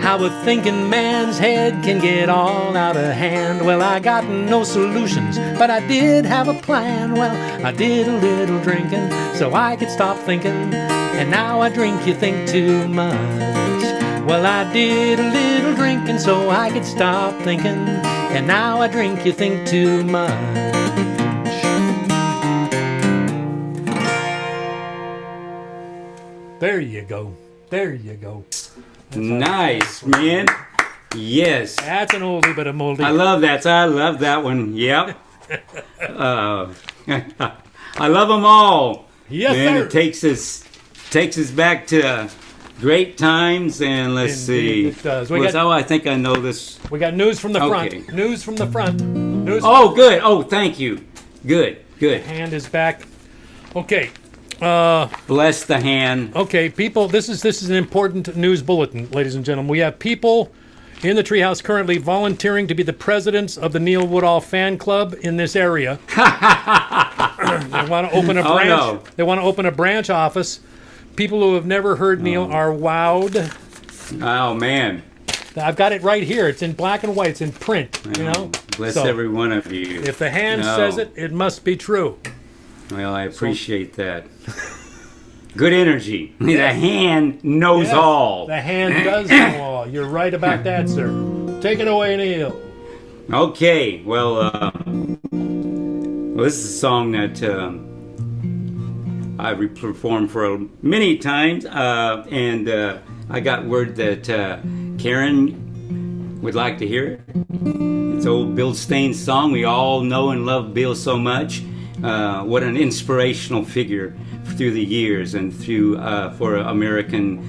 S1: how a thinking man's head can get all out of hand. Well, I got no solutions, but I did have a plan. Well, I did a little drinking so I could stop thinking, and now I drink, you think too much. Well, I did a little drinking so I could stop thinking, and now I drink, you think too much. There you go. There you go.
S2: Nice, man. Yes.
S1: That's an oldie but a moldie.
S2: I love that. I love that one. Yep. I love them all.
S1: Yes,
S2: man,
S1: sir.
S2: It takes us back to great times, and let's
S1: Indeed,
S2: see.
S1: it does.
S2: I think I know this.
S1: We got news from the
S2: Okay.
S1: front. News from the front. News.
S2: Oh, good. Oh, thank you. Good.
S1: Hand is back. Okay.
S2: Bless the hand.
S1: Okay, people, this is an important news bulletin, ladies and gentlemen. We have people in the treehouse currently volunteering to be the presidents of the Neal Woodall fan club in this area. They want to open a branch.
S2: Oh, no.
S1: They want to open a branch office. People who have never heard Neal are wowed.
S2: Oh, man.
S1: I've got it right here. It's in black and white. It's in print. You know.
S2: Bless
S1: So,
S2: every one of you.
S1: if the hand says it, it must be true.
S2: Well, I appreciate that. Good energy. The hand knows
S1: Yes,
S2: all.
S1: The hand does know all. You're right about that, sir. Take it away, Neal.
S2: Okay, well, this is a song that I performed for many times, and I got word that Karen would like to hear it. It's old Bill Staines' song. We all know and love Bill so much. What an inspirational figure through the years and through for American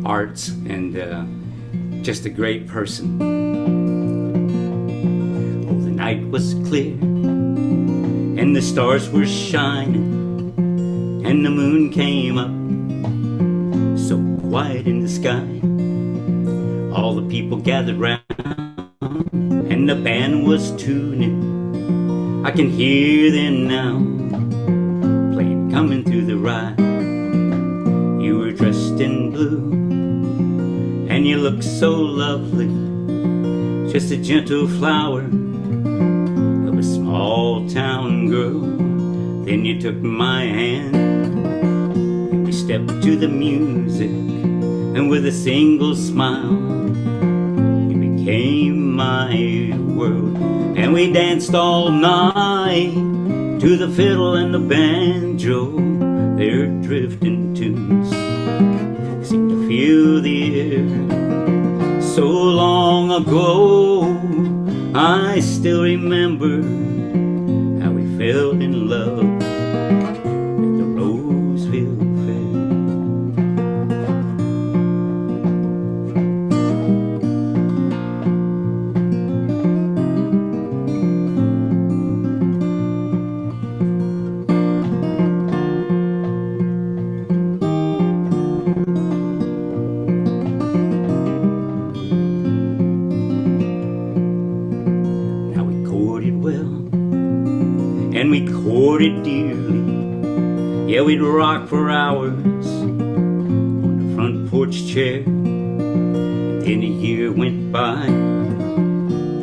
S2: arts, and just a great person. Oh, the night was clear and the stars were shining and the moon came up so quiet in the sky. All the people gathered round and the band was tuning. I can hear them now, playing Coming Through the Rye. You were dressed in blue, and you looked so lovely, just a gentle flower of a small town girl. Then you took my hand, and we stepped to the music, and with a single smile, you became my world. And we danced all night to the fiddle and the banjo, their drifting tunes seemed to fill the air. So long ago, I still remember how we fell in love at the Roseville Fair. And we courted dearly. Yeah, we'd rock for hours on the front porch chair. And then a year went by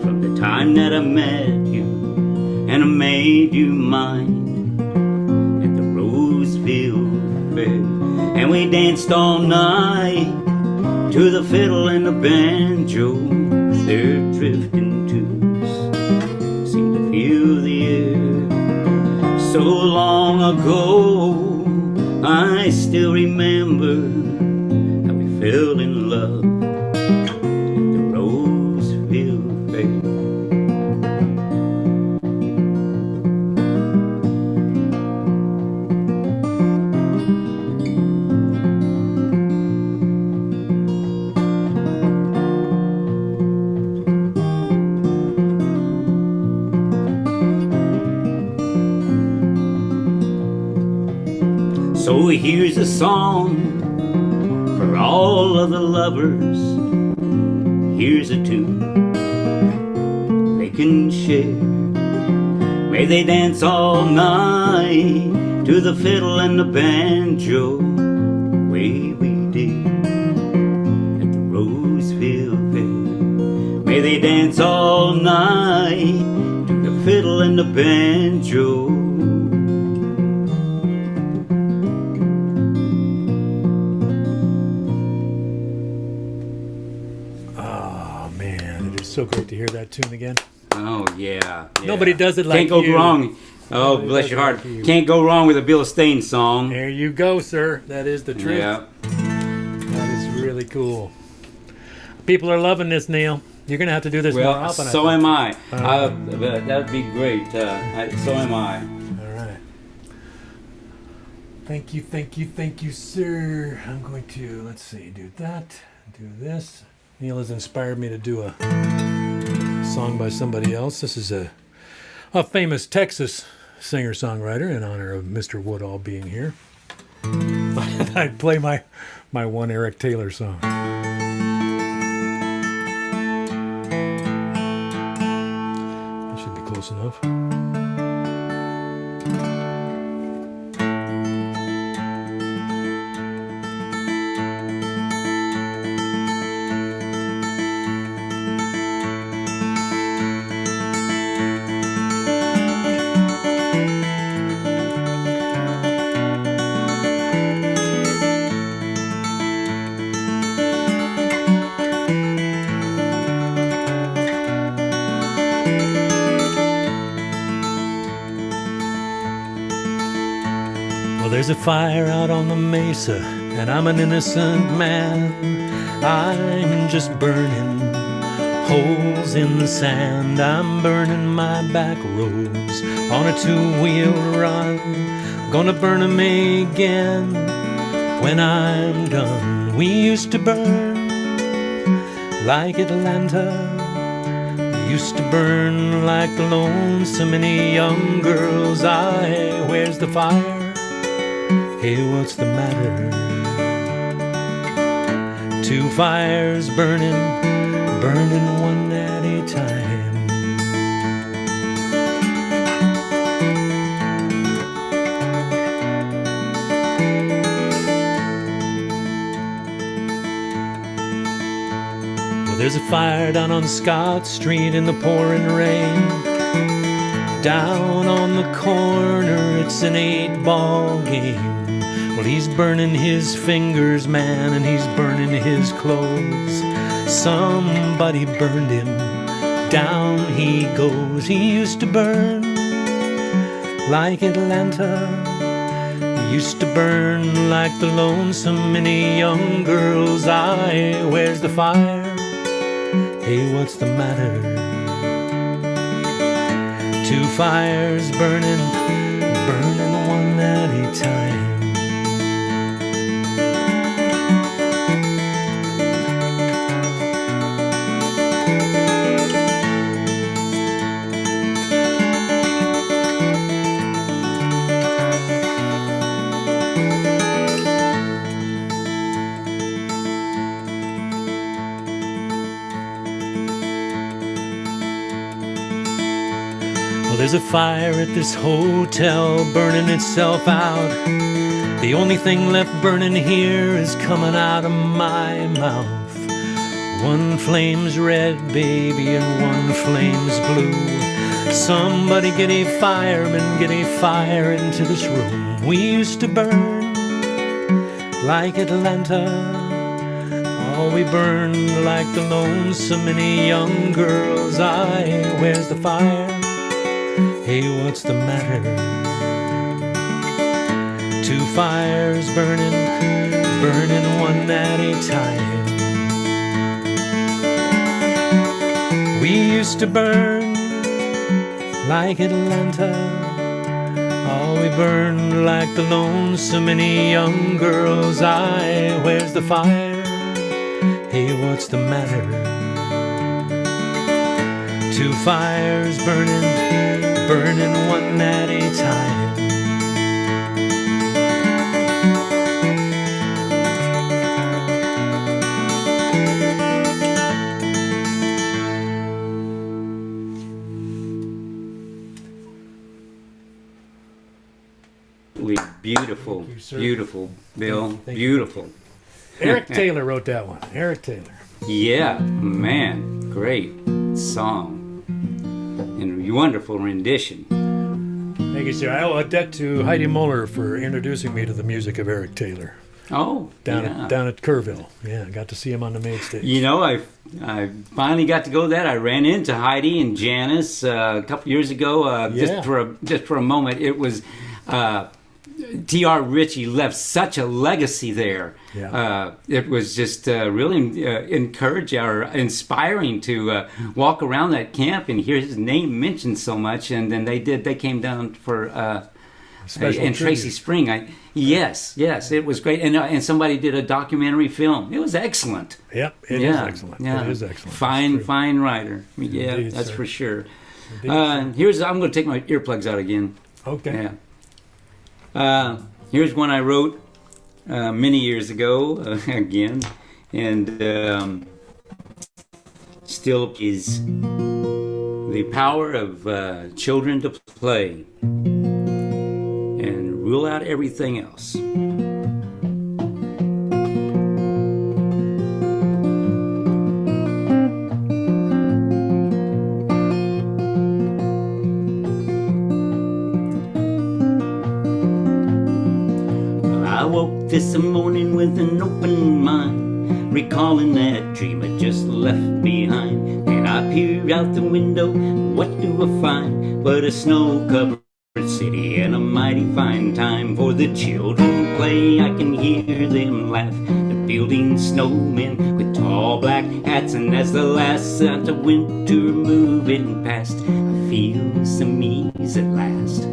S2: from the time that I met you, and I made you mine at the Roseville Fair. And we danced all night to the fiddle and the banjo, their drifting tunes seemed to fill the air. So long ago, I still remember how we fell in love at the Roseville Fair. So here's a song for all of the lovers. Here's a tune they can share. May they dance all night to the fiddle and the banjo, the way we did at the Roseville Fair. May they dance all night to the fiddle and the banjo.
S1: So great to hear that tune again.
S2: Oh, yeah.
S1: Nobody does it like
S2: Can't go
S1: you.
S2: wrong. Oh,
S1: Nobody
S2: bless
S1: does
S2: your
S1: it
S2: heart.
S1: like you.
S2: Can't go wrong with a Bill Staines song.
S1: There you go, sir. That is the truth.
S2: Yeah.
S1: That is really cool. People are loving this, Neal. You're going to have to do this more
S2: Well,
S1: often.
S2: so am I.
S1: Right.
S2: That would be great. So am I.
S1: All right. Thank you, sir. I'm going to, let's see, do that, do this. Neal has inspired me to do a song by somebody else. This is a famous Texas singer-songwriter in honor of Mr. Woodall being here. I'd play my one Eric Taylor song. That should be close enough. There's a fire out on the mesa, and I'm an innocent man. I'm just burning holes in the sand. I'm burning my back roads on a two-wheel run. Gonna burn 'em again when I'm done. We used to burn like Atlanta. We used to burn like the lonesome many young girls. Where's the fire? Hey, what's the matter? Two fires burning, burning one at a time. Well, there's a fire down on Scott Street in the pouring rain. Down on the corner, it's an 8-ball game. Well, he's burning his fingers, man, and he's burning his clothes. Somebody burned him, down he goes. He used to burn like Atlanta. He used to burn like the lonesome many young girls. Where's the fire? Hey, what's the matter? Two fires burning, burning one at a time. There's a fire at this hotel burning itself out. The only thing left burning here is coming out of my mouth. One flame's red, baby, and one flame's blue. Somebody get a fireman, get a fire into this room. We used to burn like Atlanta. Oh, we burned like the lonesome many young girls. Where's the fire? Hey, what's the matter? Two fires burning, burning one at a time. We used to burn like Atlanta. Oh, we burned like the lonesome many young girls. Where's the fire? Hey, what's the matter? Two fires burning, burning one at a time.
S2: Beautiful,
S1: you,
S2: beautiful, Bill,
S1: Thank
S2: beautiful.
S1: Eric Taylor wrote that one. Eric Taylor.
S2: Yeah, man, great song. And wonderful rendition.
S1: Thank you, sir. I owe a debt to Heidi Muller for introducing me to the music of Eric Taylor.
S2: Oh,
S1: down
S2: yeah.
S1: at Kerrville. Yeah, I got to see him on the main stage.
S2: You know, I finally got to go that. I ran into Heidi and Janice a couple years ago. Just for a moment. It was T.R. Ritchie left such a legacy there.
S1: Yeah.
S2: It was just really encouraging or inspiring to walk around that camp and hear his name mentioned so much. And then they came down for in Tracy Spring. Yes, it was great. And somebody did a documentary film. It was excellent.
S1: Yep, it is excellent.
S2: Yeah.
S1: It is excellent.
S2: Fine writer. Yeah,
S1: Indeed,
S2: that's
S1: sir.
S2: for sure.
S1: Indeed,
S2: I'm going to take my earplugs out again.
S1: Okay.
S2: Yeah. Here's one I wrote many years ago, again, and still is the power of children to play and rule out everything else. I woke this morning with an open mind, recalling that dream I just left behind. And I peer out the window, what do I find but a snow-covered city and a mighty fine time for the children to play. I can hear them laugh, they're building snowmen with tall black hats, and as the last Santa winter moving past, I feel some ease at last.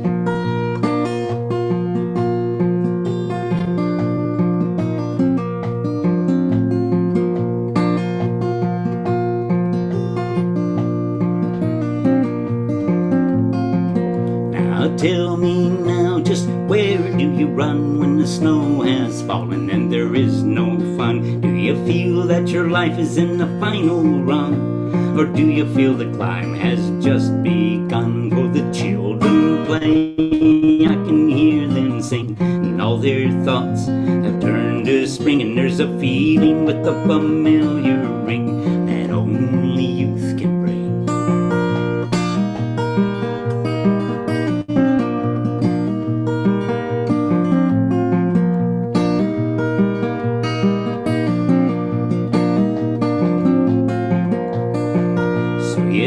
S2: Tell me now, just where do you run when the snow has fallen and there is no fun? Do you feel that your life is in the final run? Or do you feel the climb has just begun? For the children play, I can hear them sing, and all their thoughts have turned to spring. And there's a feeling with a familiar ring that only youth can bring.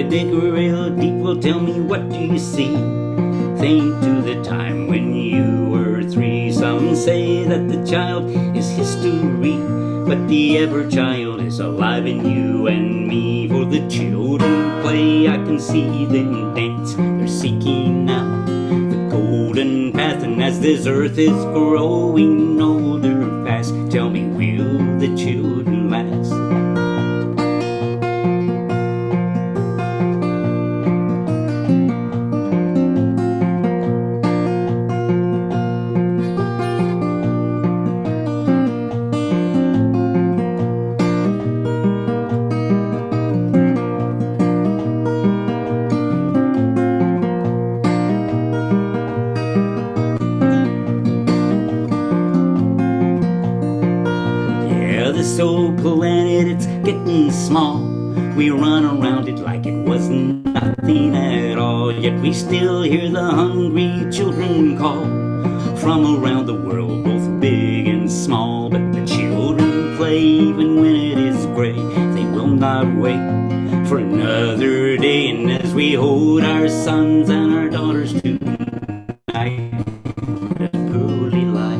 S2: Dig real deep, well tell me, what do you see? Think to the time when you were 3. Some say that the child is history, but the ever child is alive in you and me. For the children play, I can see them dance, they're seeking out the golden path. And as this earth is growing older fast, tell me, will the children last? This old planet, it's getting small. We run around it like it was nothing at all. Yet we still hear the hungry children call from around the world, both big and small. But the children play even when it is gray. They will not wait for another day. And as we hold our sons and our daughters tonight, that pearly light.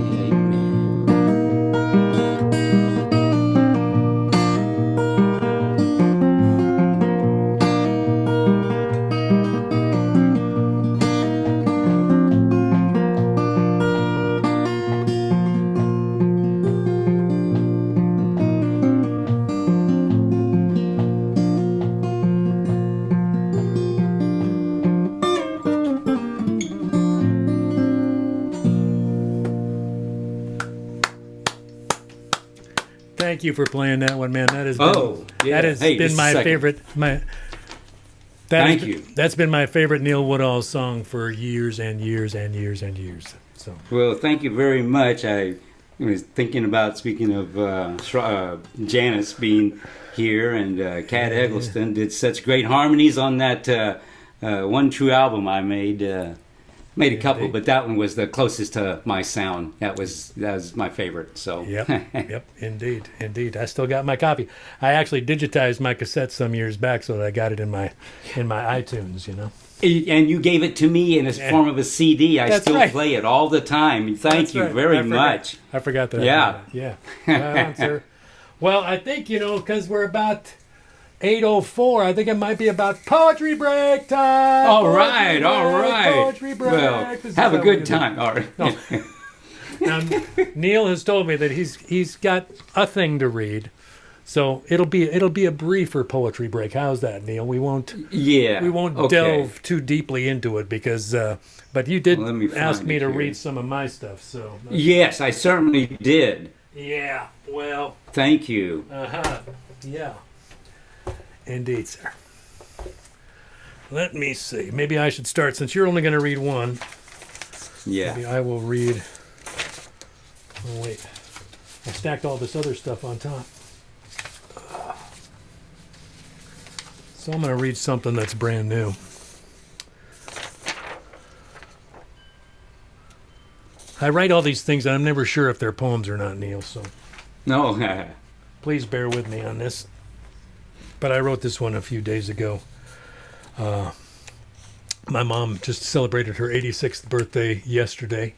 S1: Thank you for playing that one, man. That has been, that has
S2: Hey,
S1: been
S2: just a
S1: my
S2: second.
S1: favorite.
S2: Thank you.
S1: That's been my favorite Neal Woodall song for years and years and years and years. So
S2: Well, thank you very much. I was thinking about, speaking of Janice being here, and Kat Eggleston did such great harmonies on that One True album I made. Made a couple, but that one was the closest to my sound. That was my favorite. So
S1: Yep, indeed. I still got my copy. I actually digitized my cassette some years back, so that I got it in my iTunes. You know.
S2: And you gave it to me in the form of a CD. I
S1: That's
S2: still
S1: right.
S2: play it all the time. Thank you very much.
S1: I forgot that.
S2: Yeah.
S1: Yeah. Right on, sir. Well, I think, because we're about 8:04. I think it might be about poetry break time.
S2: All right.
S1: Poetry break.
S2: Well, have a good time. All right.
S1: No. Now, Neal has told me that he's got a thing to read. So it'll be a briefer poetry break. How's that, Neal? We won't
S2: Okay.
S1: delve too deeply into it because but you did
S2: Well, let me
S1: ask
S2: find
S1: me
S2: it
S1: to
S2: here.
S1: read some of my stuff. So
S2: Yes, I certainly did.
S1: yeah, well,
S2: Thank you.
S1: yeah, indeed, sir. Let me see. Maybe I should start since you're only going to read one.
S2: Yeah.
S1: Maybe I will read. Oh wait, I stacked all this other stuff on top. So I'm going to read something that's brand new. I write all these things and I'm never sure if they're poems or not, Neal, so
S2: No.
S1: please bear with me on this. But I wrote this one a few days ago. My mom just celebrated her 86th birthday yesterday.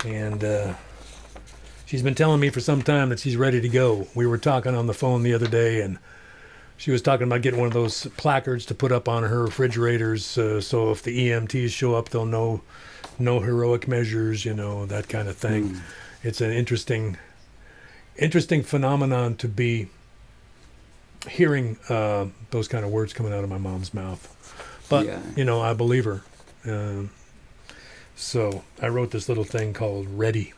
S1: And she's been telling me for some time that she's ready to go. We were talking on the phone the other day and she was talking about getting one of those placards to put up on her refrigerators so if the EMTs show up, they'll know no heroic measures, that kind of thing. It's an interesting phenomenon to be hearing those kind of words coming out of my mom's mouth. But,
S2: Yeah.
S1: I believe her. So I wrote this little thing called Ready.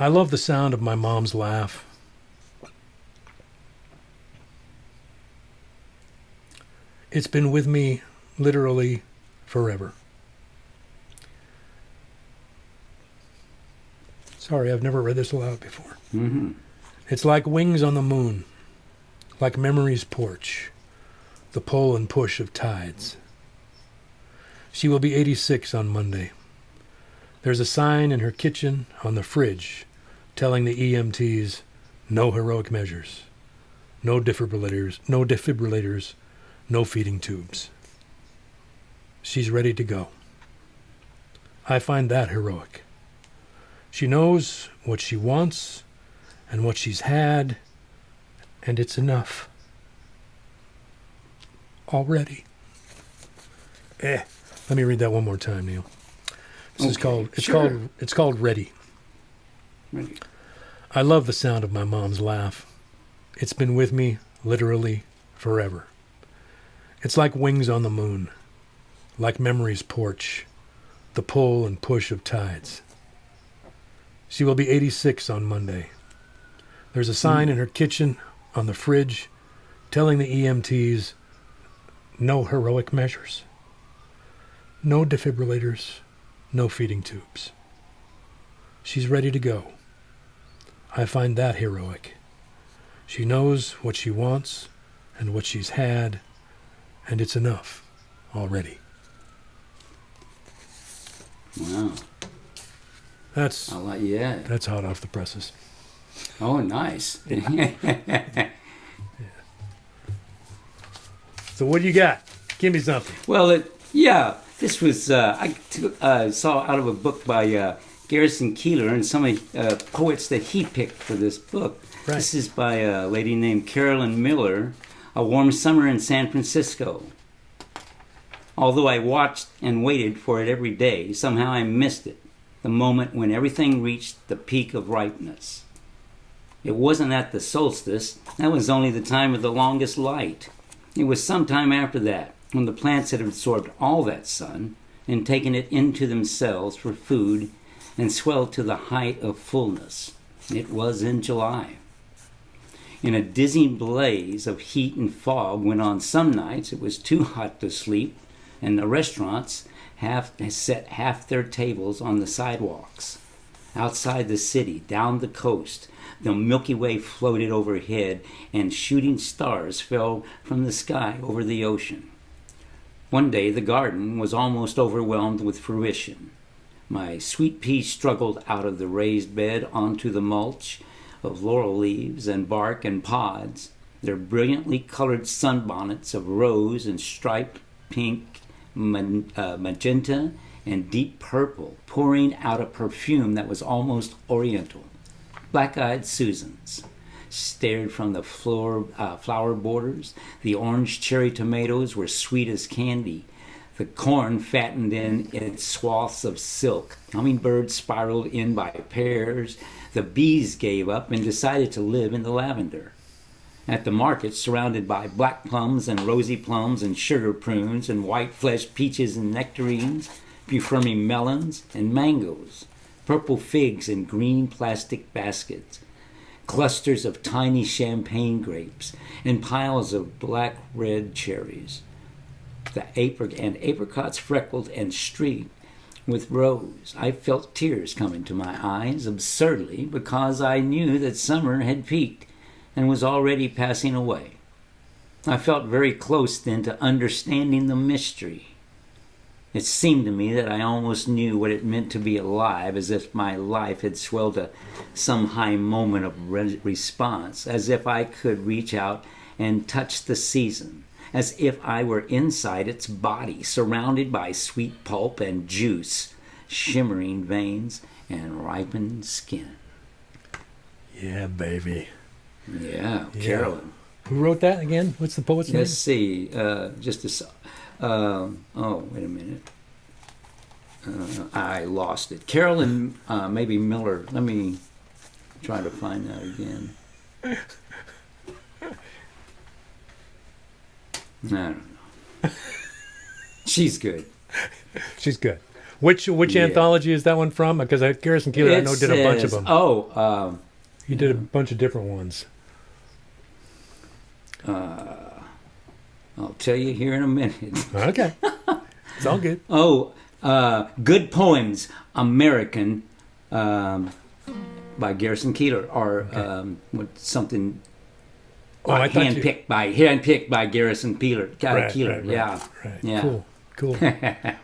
S1: I love the sound of my mom's laugh. It's been with me literally forever. Sorry, I've never read this aloud before.
S2: Mm-hmm.
S1: It's like wings on the moon, like memory's porch, the pull and push of tides. She will be 86 on Monday. There's a sign in her kitchen on the fridge telling the EMTs no heroic measures, no defibrillators, no feeding tubes. She's ready to go. I find that heroic. She knows what she wants and what she's had, and it's enough. Already. Let me read that one more time, Neal. This is called it's called Ready.
S2: Ready.
S1: I love the sound of my mom's laugh. It's been with me literally forever. It's like wings on the moon, like memory's porch, the pull and push of tides. She will be 86 on Monday. There's a sign in her kitchen on the fridge telling the EMTs no heroic measures, no defibrillators, no feeding tubes. She's ready to go. I find that heroic. She knows what she wants and what she's had, and it's enough already.
S2: Wow.
S1: That's
S2: That's
S1: hot off the presses.
S2: Oh, nice.
S1: So what do you got? Give me something.
S2: Well, this was I saw out of a book by Garrison Keillor and some of poets that he picked for this book.
S1: Right.
S2: This is by a lady named Carolyn Miller, A Warm Summer in San Francisco. Although I watched and waited for it every day, somehow I missed it, the moment when everything reached the peak of ripeness. It wasn't at the solstice, that was only the time of the longest light. It was some time after that, when the plants had absorbed all that sun and taken it into themselves for food and swelled to the height of fullness. It was in July. In a dizzying blaze of heat and fog, when on some nights it was too hot to sleep, and the restaurants set half their tables on the sidewalks. Outside the city, down the coast, the Milky Way floated overhead, and shooting stars fell from the sky over the ocean. One day the garden was almost overwhelmed with fruition. My sweet peas struggled out of the raised bed onto the mulch of laurel leaves and bark and pods, their brilliantly colored sunbonnets of rose and striped pink, magenta, and deep purple, pouring out a perfume that was almost oriental. Black-eyed Susans stared from the flower borders. The orange cherry tomatoes were sweet as candy. The corn fattened in its swaths of silk. Hummingbirds spiraled in by pairs. The bees gave up and decided to live in the lavender. At the market, surrounded by black plums and rosy plums and sugar prunes and white-fleshed peaches and nectarines, Bufirmi melons and mangoes, purple figs in green plastic baskets, clusters of tiny champagne grapes, and piles of black red cherries. The apricots freckled and streaked with rose. I felt tears coming to my eyes absurdly because I knew that summer had peaked and was already passing away. I felt very close then to understanding the mystery. It seemed to me that I almost knew what it meant to be alive, as if my life had swelled to some high moment of response, as if I could reach out and touch the season, as if I were inside its body, surrounded by sweet pulp and juice, shimmering veins, and ripened skin.
S1: Yeah, baby.
S2: Yeah, Carolyn.
S1: Who wrote that again? What's the poet's name?
S2: Let's see. Oh, wait a minute. I lost it. Carolyn, maybe Miller. Let me try to find that again. I don't know. She's good.
S1: She's good. Which anthology is that one from? Because Garrison Keillor, I know, did a bunch of them. He did a bunch of different ones.
S2: I'll tell you here in a minute.
S1: Okay. It's all good.
S2: Good Poems, American, by Garrison Keillor, or something. Handpicked by Garrison Keillor. Keillor. Yeah.
S1: Right. Yeah. Cool.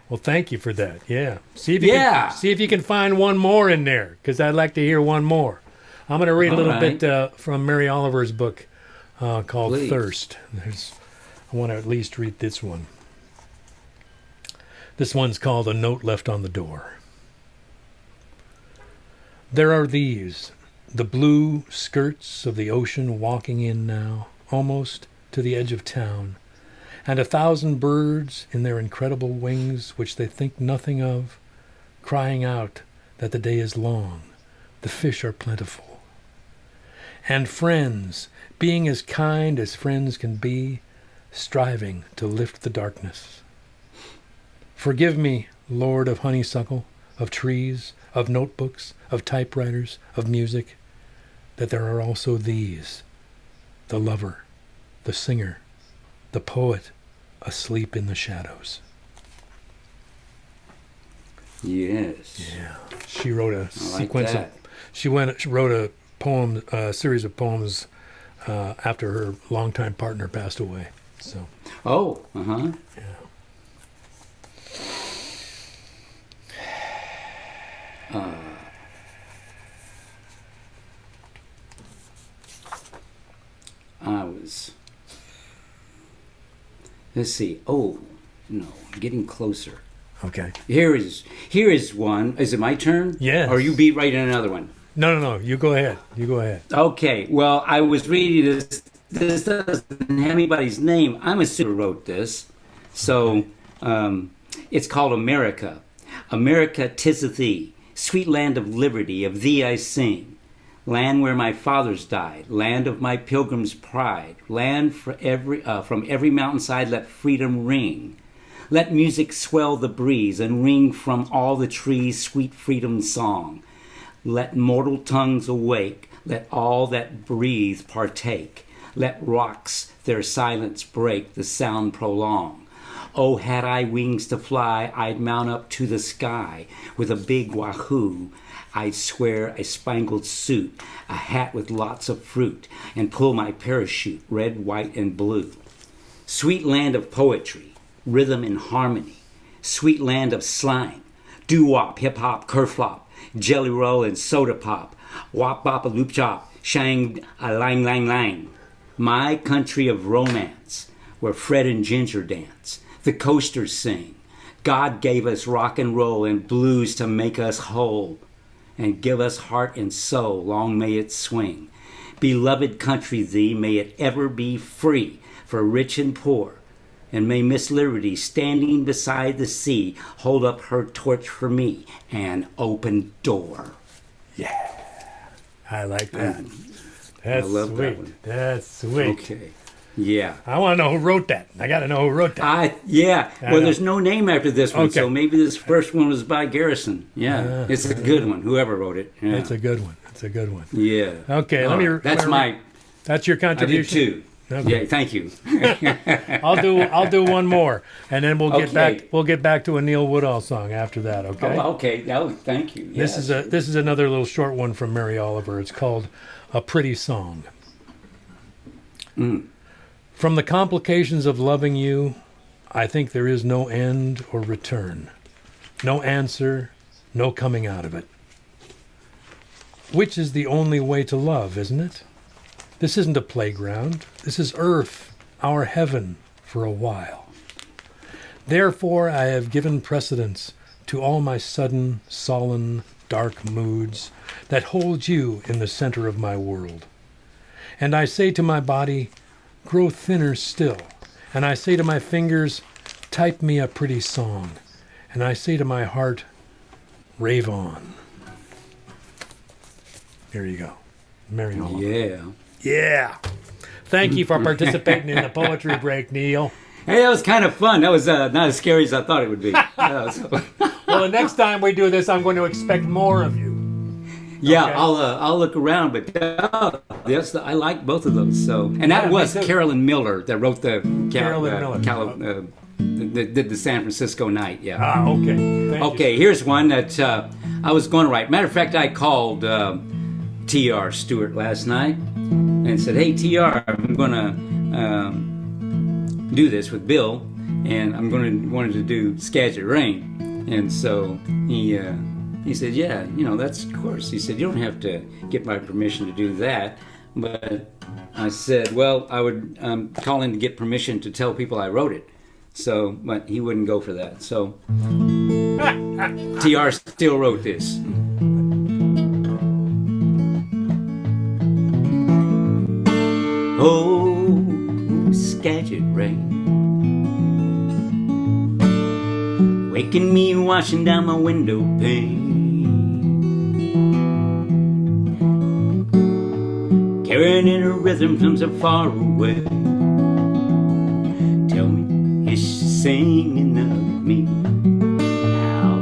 S1: Well, thank you for that. Yeah. See if you can find one more in there, because I'd like to hear one more. I'm going to read a little bit from Mary Oliver's book called
S2: Please.
S1: Thirst. I want to at least read this one. This one's called A Note Left on the Door. There are these, the blue skirts of the ocean walking in now, almost to the edge of town, and 1,000 birds in their incredible wings which they think nothing of, crying out that the day is long, the fish are plentiful. And friends, being as kind as friends can be, striving to lift the darkness. Forgive me, Lord of honeysuckle, of trees, of notebooks, of typewriters, of music, that there are also these, the lover, the singer, the poet, asleep in the shadows.
S2: Yes.
S1: Yeah. She wrote a sequence
S2: that.
S1: She wrote a poem, a series of poems after her longtime partner passed away. So.
S2: Oh.
S1: Yeah.
S2: Let's see. Oh, no, getting closer.
S1: Okay.
S2: Here is one. Is it my turn?
S1: Yes.
S2: Or you beat right in another one?
S1: No. You go ahead.
S2: Okay. Well, I was reading this. This doesn't have anybody's name. I'm assuming who wrote this. So it's called America. America, 'tis of thee, sweet land of liberty, of thee I sing. Land where my fathers died, land of my pilgrim's pride, land from every mountainside let freedom ring. Let music swell the breeze and ring from all the trees sweet freedom's song. Let mortal tongues awake, let all that breathe partake. Let rocks their silence break, the sound prolong. Oh, had I wings to fly, I'd mount up to the sky with a big wahoo. I'd swear a spangled suit, a hat with lots of fruit, and pull my parachute, red, white, and blue. Sweet land of poetry, rhythm and harmony. Sweet land of slang, doo-wop, hip-hop, kerflop, jelly roll and soda pop, wop-bop, a loop-chop, shang, a lang-lang-lang. My country of romance, where Fred and Ginger dance, the coasters sing. God gave us rock and roll and blues to make us whole, and give us heart and soul, long may it swing. Beloved country thee, may it ever be free for rich and poor, And may Miss Liberty, standing beside the sea, hold up her torch for me, an open door.
S1: Yeah. I like that. That's
S2: I love
S1: sweet.
S2: that one.
S1: That's sweet.
S2: Okay. Yeah.
S1: I want to know who wrote that. I got to know who wrote that.
S2: Well, there's no name after this one,
S1: Okay.
S2: so maybe this first one was by Garrison. Yeah. It's a good one, whoever wrote it. Yeah.
S1: It's a good one. It's a good one.
S2: Yeah.
S1: Okay,
S2: All right.
S1: That's your
S2: I did
S1: contribution.
S2: two.
S1: Okay.
S2: Yeah, thank you.
S1: I'll do one more, and then we'll get
S2: Okay.
S1: back. We'll get back to a Neal Woodall song after that. Okay.
S2: Oh, okay. Oh, thank you.
S1: This is another little short one from Mary Oliver. It's called "A Pretty Song." From the complications of loving you, I think there is no end or return, no answer, no coming out of it. Which is the only way to love, isn't it? This isn't a playground. This is earth, our heaven, for a while. Therefore, I have given precedence to all my sudden, sullen, dark moods that hold you in the center of my world. And I say to my body, grow thinner still. And I say to my fingers, type me a pretty song. And I say to my heart, rave on. Here you go. Mary Oliver.
S2: Yeah.
S1: Yeah. Thank you for participating in the poetry break, Neal.
S2: Hey, that was kind of fun. That was not as scary as I thought it would be.
S1: Well, the next time we do this, I'm going to expect more of you.
S2: Yeah,
S1: Okay.
S2: I'll look around, but yes, I like both of those. So, and that
S1: Yeah,
S2: was
S1: me too.
S2: Carolyn Miller that wrote the
S1: Carolyn Miller.
S2: did the San Francisco Night. Yeah.
S1: Ah, okay. Thank
S2: Okay, here's one that I was going to write. Matter of fact, I called T.R. Stewart last night and said, "Hey, T.R., I'm going to do this with Bill, and I'm wanted to do Skagit Rain." And so he said, "Yeah, that's of course." He said, "You don't have to get my permission to do that." But I said, "Well, I would call in to get permission to tell people I wrote it." So, but he wouldn't go for that. So TR still wrote this. Oh, Skagit Rain, waking me, washing down my window pane, carrying in a rhythm from so far away. Tell me, is she singing of me now?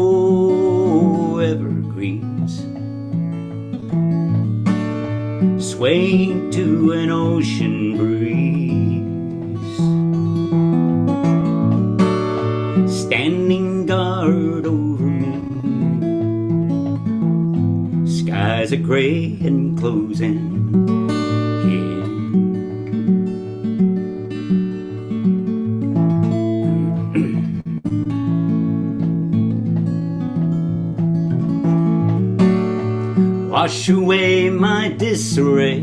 S2: Oh, evergreens, swaying to an ocean breeze, standing guard over me. Skies are gray and closing in. Wash away my disarray.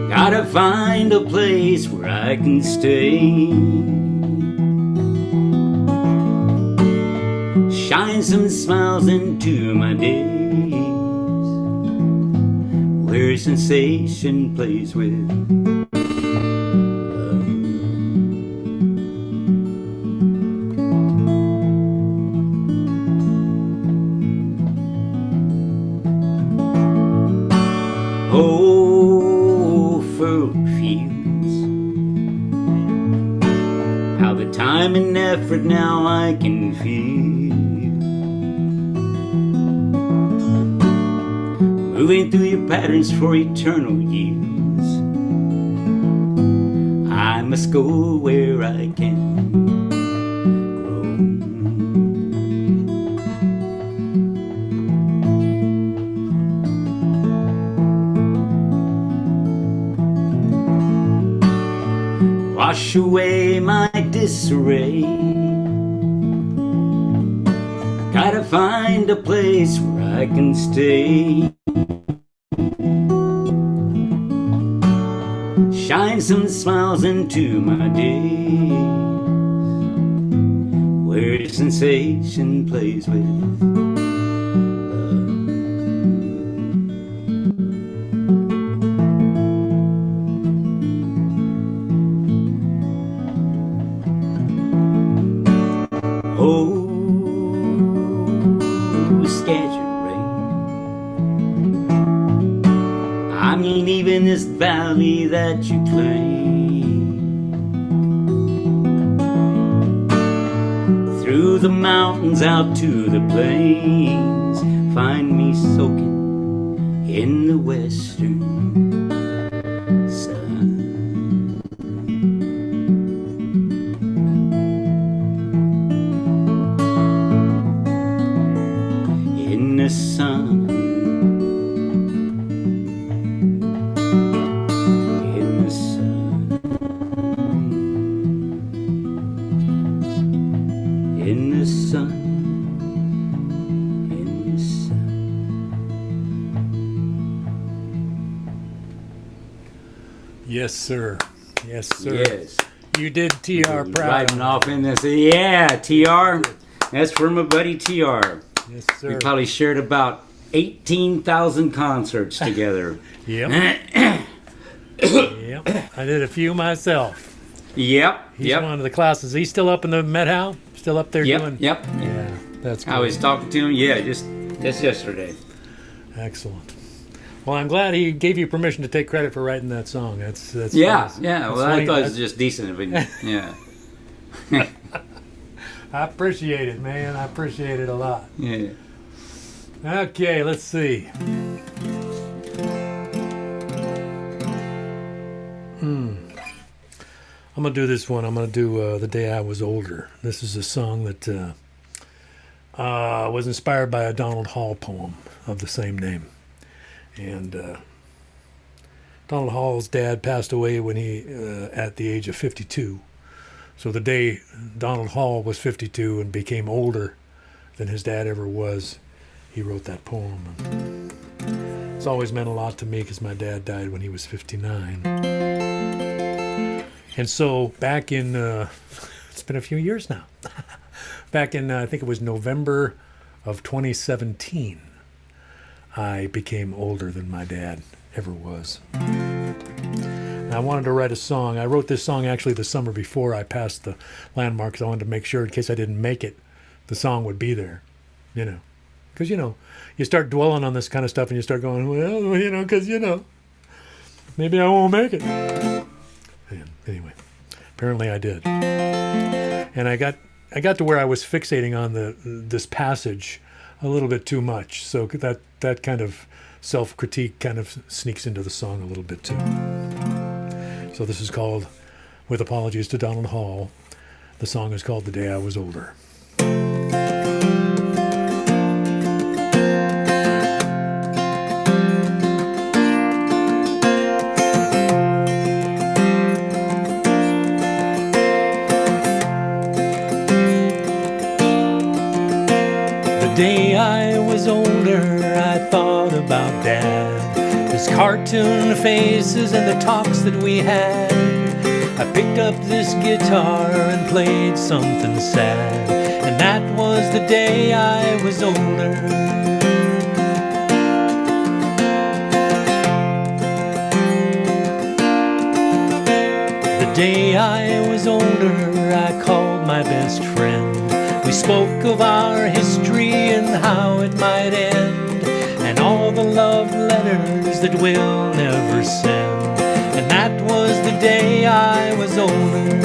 S2: Gotta find a place where I can stay. Shine some smiles into my days, where sensation plays with love. Oh, furrowed fields, how the time and effort now I can feel, moving through your patterns for eternal years. I must go where I can grow. Wash away my disarray. Gotta find a place where I can stay. Shine some smiles into my days, where sensation plays with love. Oh, Skagit Rain, I'm leaving this valley that you claim. Through the mountains out to the plains, find me soaking in the western sun. In the sun, in the sun, in the sun, in the sun.
S1: Yes, sir. Yes, sir.
S2: Yes.
S1: You did TR proud.
S2: Riding off in this. Yeah, TR. That's from my buddy TR.
S1: Yes,
S2: We
S1: sir.
S2: probably shared about 18,000 concerts together.
S1: Yep. Yep. I did a few myself.
S2: Yep.
S1: He's
S2: Yep.
S1: one of the classes. He's still up in the Met House? Still up there doing?
S2: Yep.
S1: Yeah, that's
S2: I
S1: cool.
S2: was talking to him. Yeah, just yesterday.
S1: Excellent. Well, I'm glad he gave you permission to take credit for writing that song. That's
S2: Yeah.
S1: nice.
S2: Yeah.
S1: That's
S2: Well, I
S1: funny.
S2: thought it was just decent of him. Yeah.
S1: I appreciate it, man. I appreciate it a lot.
S2: Yeah.
S1: Okay, let's see. I'm going to do this one. I'm going to do The Day I Was Older. This is a song that was inspired by a Donald Hall poem of the same name. And Donald Hall's dad passed away when he at the age of 52. So the day Donald Hall was 52 and became older than his dad ever was, he wrote that poem. And it's always meant a lot to me because my dad died when he was 59. And so back in, it's been a few years now, back in, I think it was November of 2017, I became older than my dad ever was. And I wanted to write a song. I wrote this song actually the summer before I passed the landmark because I wanted to make sure in case I didn't make it, the song would be there, you know. Because, you know, you start dwelling on this kind of stuff and you start going, well, you know, because, you know, maybe I won't make it. And anyway, apparently I did. And I got to where I was fixating on this passage a little bit too much. So that kind of self-critique kind of sneaks into the song a little bit too. So this is called, with apologies to Donald Hall, the song is called The Day I Was Older. The day I was older, I thought about Dad, his cartoon faces and the talks that we had. I picked up this guitar and played something sad, and that was the day I was older. The day I was older, I called my best friend. We spoke of our history and how it might end, and all the love letters that we'll never send. And that was the day I was older.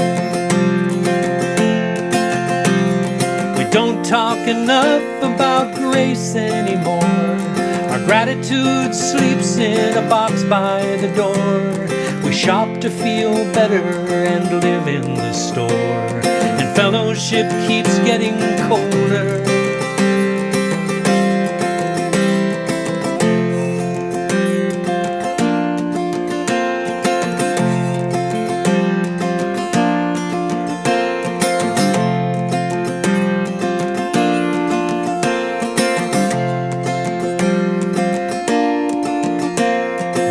S1: We don't talk enough about grace anymore. Our gratitude sleeps in a box by the door. We shop to feel better and live in the store. And fellowship keeps getting colder.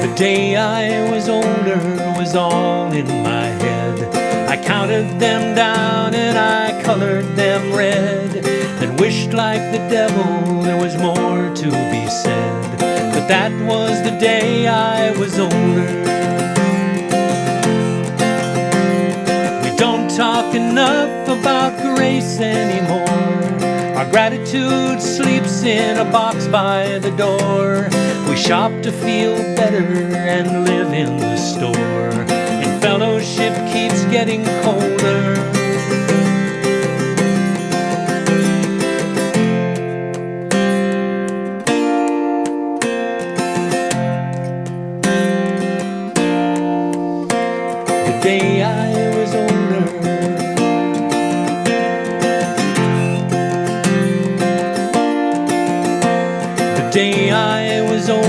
S1: The day I was older was all in my head. I counted them down and I colored them red, and wished like the devil there was more to be said. But that was the day I was older. We don't talk enough about grace anymore. Our gratitude sleeps in a box by the door. We shop to feel better and live in the store, and fellowship keeps getting colder. The day I was older, the day I was older.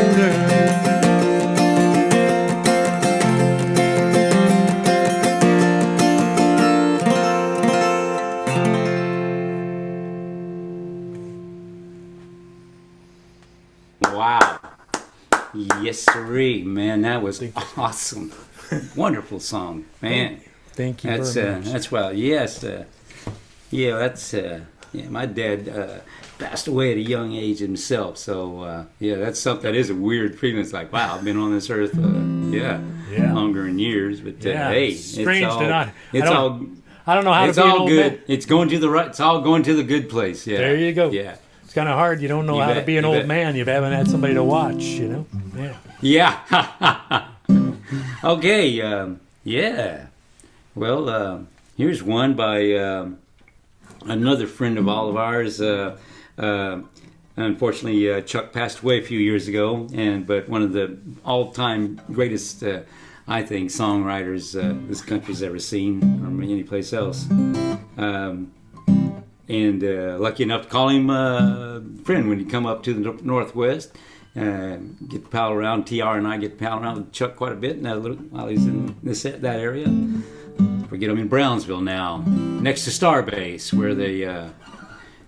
S2: Wow. Yes, sirree, man. That was awesome. Wonderful song, man.
S1: Thank you
S2: That's
S1: very much.
S2: that's well, yes, yeah. That's yeah. My dad passed away at a young age himself, so yeah, that's something that is a weird feeling. It's like, wow, I've been on this earth,
S1: Yeah.
S2: longer in years, but
S1: Yeah,
S2: hey,
S1: it's strange
S2: it's all,
S1: to not.
S2: it's all,
S1: I don't know how
S2: it's
S1: to be an
S2: all
S1: old
S2: good.
S1: man.
S2: It's going to the right. It's all going to the good place. Yeah.
S1: There you go.
S2: Yeah.
S1: It's kind of hard. You don't know
S2: You
S1: how to
S2: bet,
S1: be an
S2: you
S1: old
S2: bet.
S1: man. You haven't had somebody to watch. Yeah.
S2: Yeah. Okay. Yeah. Well, here's one by another friend of all of ours. Unfortunately, Chuck passed away a few years ago, but one of the all-time greatest, I think, songwriters this country's ever seen, or any place else. And lucky enough to call him a friend when you come up to the Northwest. Get to pal around. TR and I get to pal around with Chuck quite a bit while he's in that area. Forget him in Brownsville now, next to Starbase, where they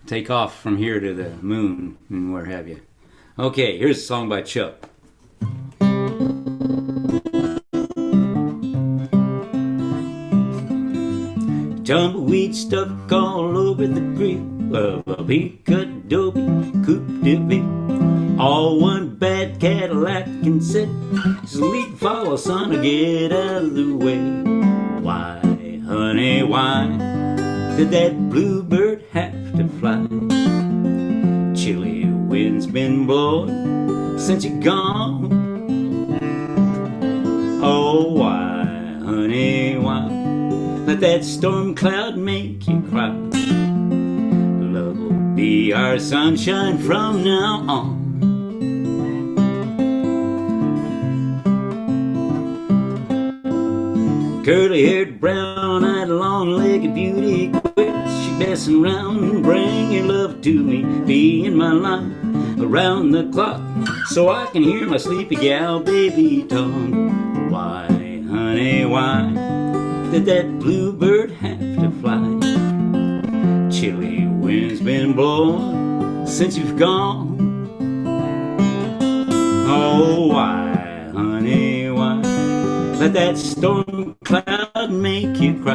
S2: take off from here to the moon and where have you. Okay, here's a song by Chuck. Tumbleweed stuck all over the grill of a pea-cut adobe coupe de ville. All one bad Cadillac can sit. Sleep, follow, son, or get out of the way. Why, honey, why did that bluebird have to fly? Chilly wind's been blowing since you're gone. Oh, why, honey, why let that storm cloud make you cry? Love will be our sunshine from now on. Curly-haired, brown-eyed, long-legged beauty quits. She messing around and bring your love to me. Be in my life around the clock so I can hear my sleepy gal baby talk. Why, honey, why did that bluebird have to fly? Chilly wind's been blowing since you've gone. Oh, why, honey, why let that storm cloud make you cry?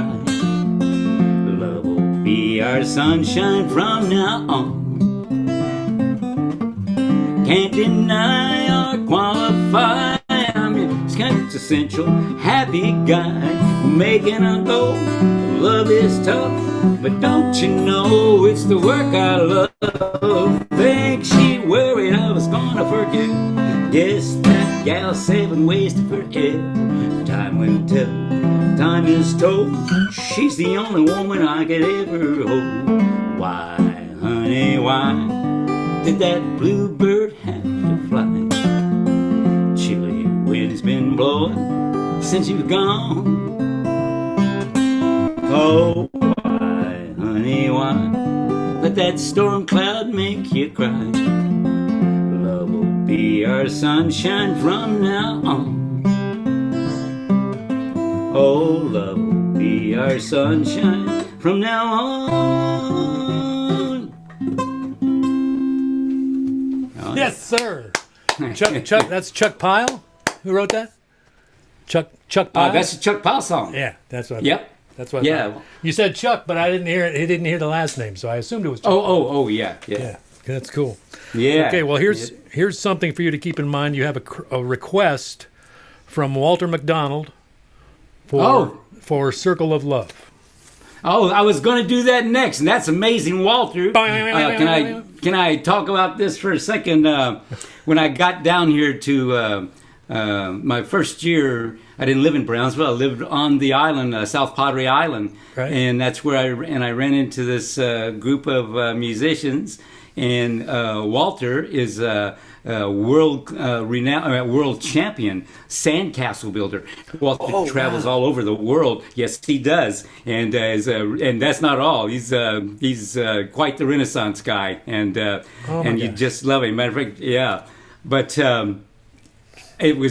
S2: Love will be our sunshine from now on. Can't deny or qualify. I'm your quintessential happy guy, making a go. Love is tough, but don't you know it's the work I love? Think she worried I was gonna forget. Yes, that gal 7 ways to forget. Time will tell, time is told. She's the only woman I could ever hold. Why, honey, why did that bluebird have to fly? Chilly wind's been blowing since you've gone. Oh, why, honey, why let that storm cloud make you cry? Love will be our sunshine from now on. Oh, love will be our sunshine from now on. Oh,
S1: Yes, sir. Chuck. That's Chuck Pyle. Who wrote that? Chuck Pyle.
S2: That's a Chuck Pyle song.
S1: Yeah, that's what.
S2: Yep.
S1: That's what I
S2: Yeah.
S1: thought. You said Chuck, but I didn't hear it. He didn't hear the last name, so I assumed it was Chuck.
S2: Oh, yeah.
S1: Yeah, that's cool.
S2: Yeah.
S1: Okay, well, here's something for you to keep in mind. You have a request from Walter McDonald for Circle of Love.
S2: Oh, I was going to do that next, and that's amazing, Walter. Can I talk about this for a second? When I got down here to my first year, I didn't live in Brownsville. I lived on the island, South Padre Island,
S1: right.
S2: And that's where I ran into this group of musicians. And Walter is world renowned, world champion sandcastle builder. Walter travels all over the world. Yes, he does, and and that's not all. He's quite the Renaissance guy, and you just love him. Matter of fact, yeah, but. That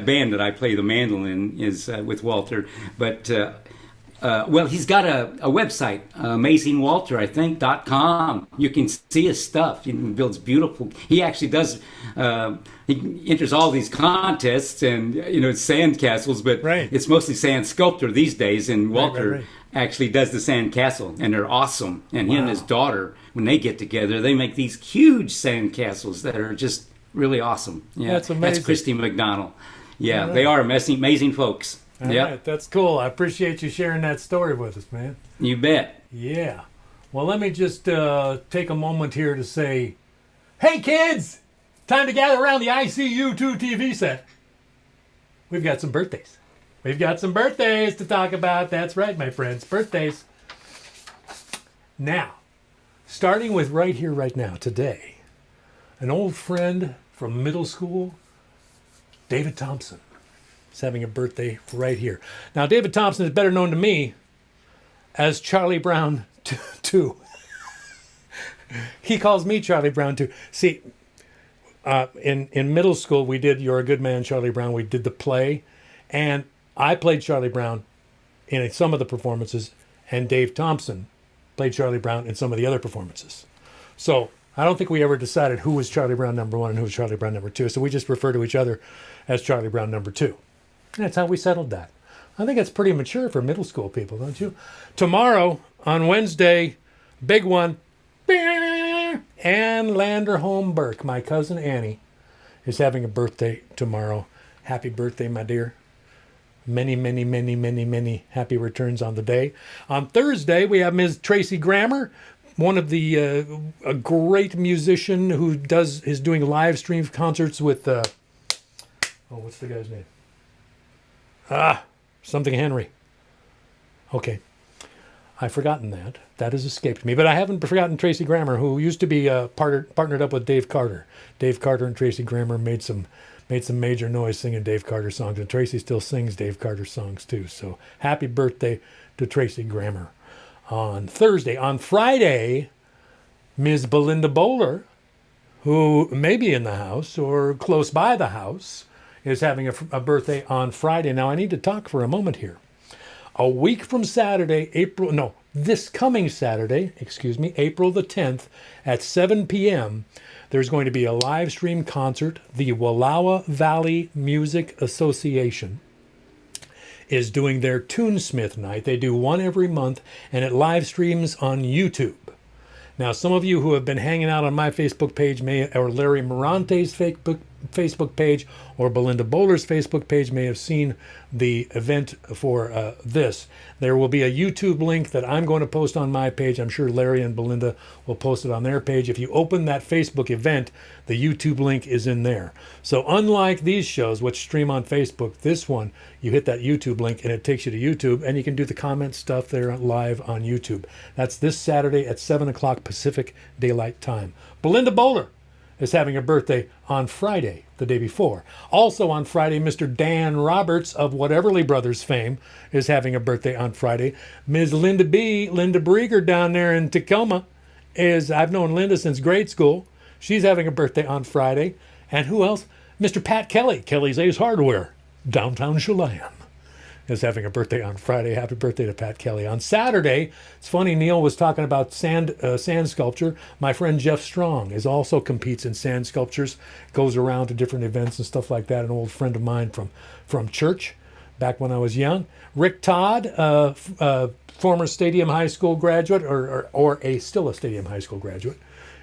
S2: band that I play the mandolin is with Walter, but well, he's got a website, amazingwalter.com. You can see his stuff. He builds beautiful. He actually does. He enters all these contests and it's sand castles, but
S1: right.
S2: It's mostly sand sculpture these days. And Walter
S1: right.
S2: actually does the sand castle, and they're awesome. And he and his daughter, when they get together, they make these huge sand castles that are just really awesome. Yeah,
S1: that's amazing.
S2: That's Christy McDonald. Yeah, They are amazing folks.
S1: All right, that's cool. I appreciate you sharing that story with us, man.
S2: You bet.
S1: Yeah. Well, let me just take a moment here to say, hey, kids, time to gather around the ICU2 TV set. We've got some birthdays. We've got some birthdays to talk about. That's right, my friends, birthdays. Now, starting with right here, right now, today, an old friend from middle school, David Thompson, is having a birthday right here. Now, David Thompson is better known to me as Charlie Brown 2. He calls me Charlie Brown 2. See, in middle school, we did You're a Good Man, Charlie Brown. We did the play, and I played Charlie Brown in some of the performances, and Dave Thompson played Charlie Brown in some of the other performances. So I don't think we ever decided who was Charlie Brown number 1 and who was Charlie Brown number 2. So we just refer to each other as Charlie Brown number 2. That's how we settled that. I think it's pretty mature for middle school people, don't you? Tomorrow, on Wednesday, big one, Ann Landerholm Burke, my cousin Annie, is having a birthday tomorrow. Happy birthday, my dear. Many, many, many, many, many happy returns on the day. On Thursday, we have Ms. Tracy Grammer, one of the a great musician who is doing live stream concerts with what's the guy's name? Something Henry. Okay, I've forgotten that. That has escaped me, but I haven't forgotten Tracy Grammer, who used to be partnered up with Dave Carter. Dave Carter and Tracy Grammer made some major noise singing Dave Carter songs, and Tracy still sings Dave Carter songs too. So happy birthday to Tracy Grammer. On Thursday. On Friday, Ms. Belinda Bowler, who may be in the house or close by the house, is having a birthday on Friday. Now, I need to talk for a moment here. A week from Saturday, this coming Saturday, April the 10th at 7 p.m., there's going to be a live stream concert. The Wallowa Valley Music Association is doing their Tunesmith night. They do one every month, and it live streams on YouTube. Now, some of you who have been hanging out on my Facebook page or Larry Morante's Facebook page or Belinda Bowler's Facebook page may have seen the event for this. There will be a YouTube link that I'm going to post on my page. I'm sure Larry and Belinda will post it on their page. If you open that Facebook event, the YouTube link is in there. So unlike these shows, which stream on Facebook, this one, you hit that YouTube link and it takes you to YouTube, and you can do the comment stuff there live on YouTube. That's this Saturday at 7 o'clock Pacific Daylight Time. Belinda Bowler is having a birthday on Friday, the day before. Also on Friday, Mr. Dan Roberts of Whateverly Brothers fame is having a birthday on Friday. Ms. Linda Brieger down there in Tacoma I've known Linda since grade school. She's having a birthday on Friday. And who else? Mr. Pat Kelly, Kelly's Ace Hardware, downtown Chelan, is having a birthday on Friday. Happy birthday to Pat Kelly. On Saturday, it's funny, Neal was talking about sand sculpture. My friend Jeff Strong also competes in sand sculptures, goes around to different events and stuff like that. An old friend of mine from church. back when I was young. Rick Todd, former Stadium High School graduate, or still a Stadium High School graduate,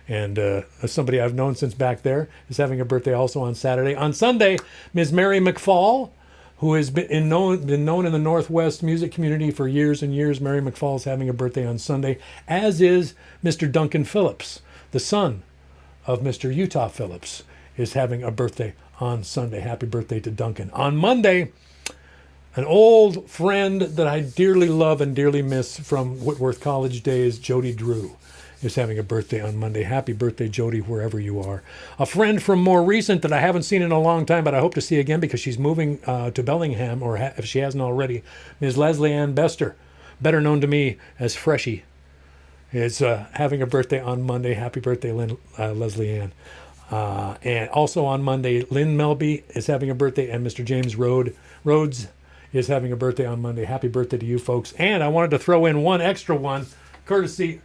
S1: and somebody I've known since back there, is having a birthday also on Saturday. On Sunday, Ms. Mary McFall, who has been known in the Northwest music community for years and years. Mary McFall is having a birthday on Sunday, as is Mr. Duncan Phillips, the son of Mr. Utah Phillips, is having a birthday on Sunday. Happy birthday to Duncan. On Monday, an old friend that I dearly love and dearly miss from Whitworth College days, Jody Drew, is having a birthday on Monday. Happy birthday, Jody, wherever you are. A friend from more recent that I haven't seen in a long time, but I hope to see again because she's moving to Bellingham, or if she hasn't already, Ms. Leslie Ann Bester, better known to me as Freshie, is having a birthday on Monday. Happy birthday, Leslie Ann. And also on Monday, Lynn Melby is having a birthday, and Mr. James Rhodes is having a birthday on Monday. Happy birthday to you folks. And I wanted to throw in one extra one, courtesy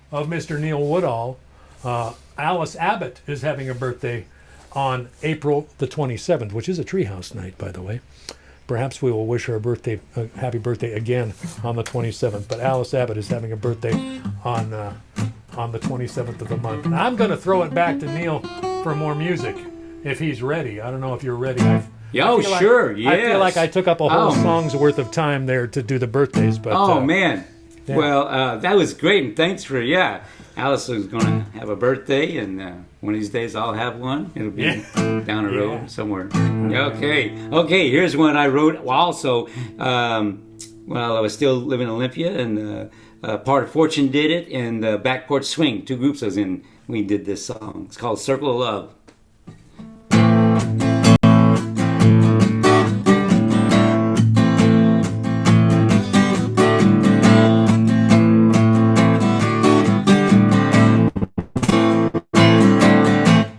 S1: of Mr. Neal Woodall. Alice Abbott is having a birthday on April the 27th, which is a treehouse night, by the way. Perhaps we will wish her a happy birthday again on the 27th. But Alice Abbott is having a birthday on the 27th of the month. And I'm going to throw it back to Neal for more music, if he's ready. I don't know if you're ready.
S2: Sure, yes.
S1: I feel like I took up a whole song's worth of time there to do the birthdays. But
S2: man.
S1: Yeah.
S2: Well, that was great, and thanks for, Alice is going to have a birthday, and one of these days I'll have one. It'll be down the road somewhere. Okay, here's one I wrote also while I was still living in Olympia, and part of Fortune did it, and Back Porch Swing, two groups I was in, we did this song. It's called Circle of Love.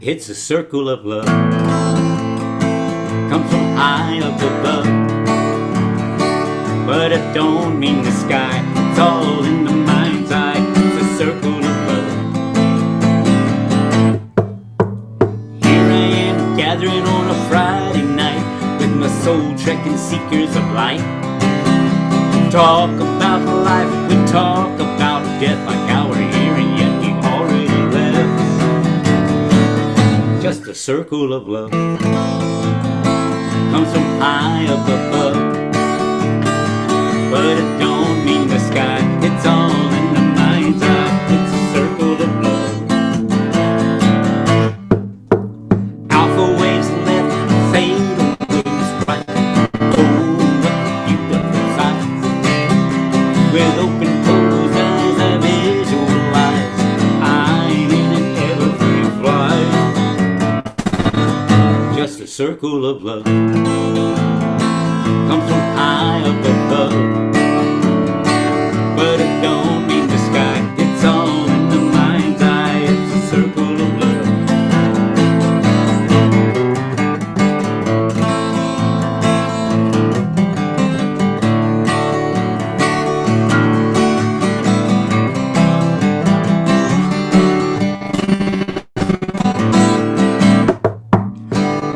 S2: It's a circle of love, comes from high up above, but it don't mean the sky, it's all in the mind's eye. It's a circle of love. Here I am gathering on a Friday night with my soul trekking seekers of light. Talk about life, we talk about death, like how we're here and yet we already left. Just a circle of love, comes from high up above, but it don't mean the sky, it's all in the mind's eye. It's a circle of love. Alpha waves left, fatal waves right. Oh, what beautiful sights. With open closed eyes I visualize I'm in an ever-free flight. Just a circle of love, comes from high up above, but it don't mean the sky, it's all in the mind's eye. It's a circle of love.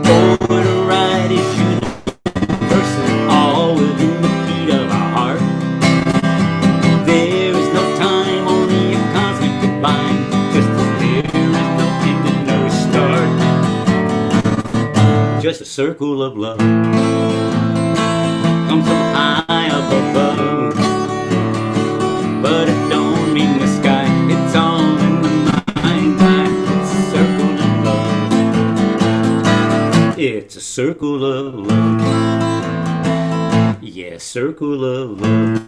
S2: Over the right is universal, all within the beat of our heart. There is no time, only a cosmic combine, just as there is no end and no start. Just a circle of love, comes from high up above, but it don't mean the sky, it's all in the mind's eye. It's a circle of love. It's a circle of love. Yeah, circle of love.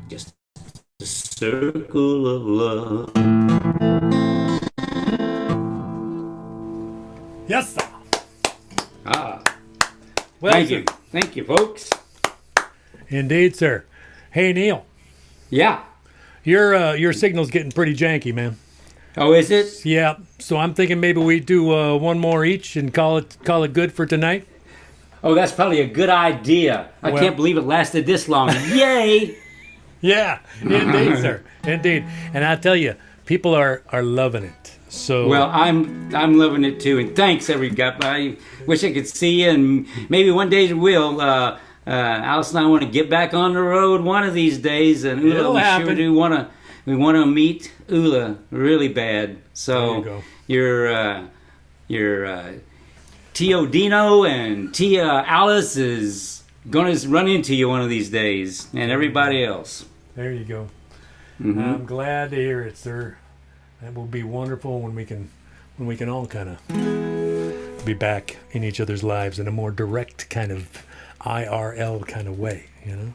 S2: Just a circle of love.
S1: yes, sir. Well,
S2: Thank
S1: sir.
S2: you. Thank you, folks.
S1: Indeed, sir. Hey, Neal,
S2: Yeah.
S1: your signal's getting pretty janky, man.
S2: Oh, is it?
S1: Yeah, so I'm thinking maybe we do one more each and call it good for tonight.
S2: Oh, that's probably a good idea. I
S1: Well-
S2: can't believe it lasted this long. Yay!
S1: Yeah, indeed, sir. Indeed. And I tell you, people are loving it. So
S2: Well, I'm loving it too, and thanks everybody. I wish I could see you, and maybe one day we'll. Alice and I want to get back on the road one of these days, and Ula,
S1: It'll
S2: we
S1: happen.
S2: sure do want to. We want to meet Ula really bad. So
S1: There you
S2: your Tio Dino and Tia Alice is going to run into you one of these days, and everybody else.
S1: there you go.
S2: Mm-hmm.
S1: I'm glad to hear it, sir. That will be wonderful when we can all kind of be back in each other's lives in a more direct kind of IRL kind of way, you know?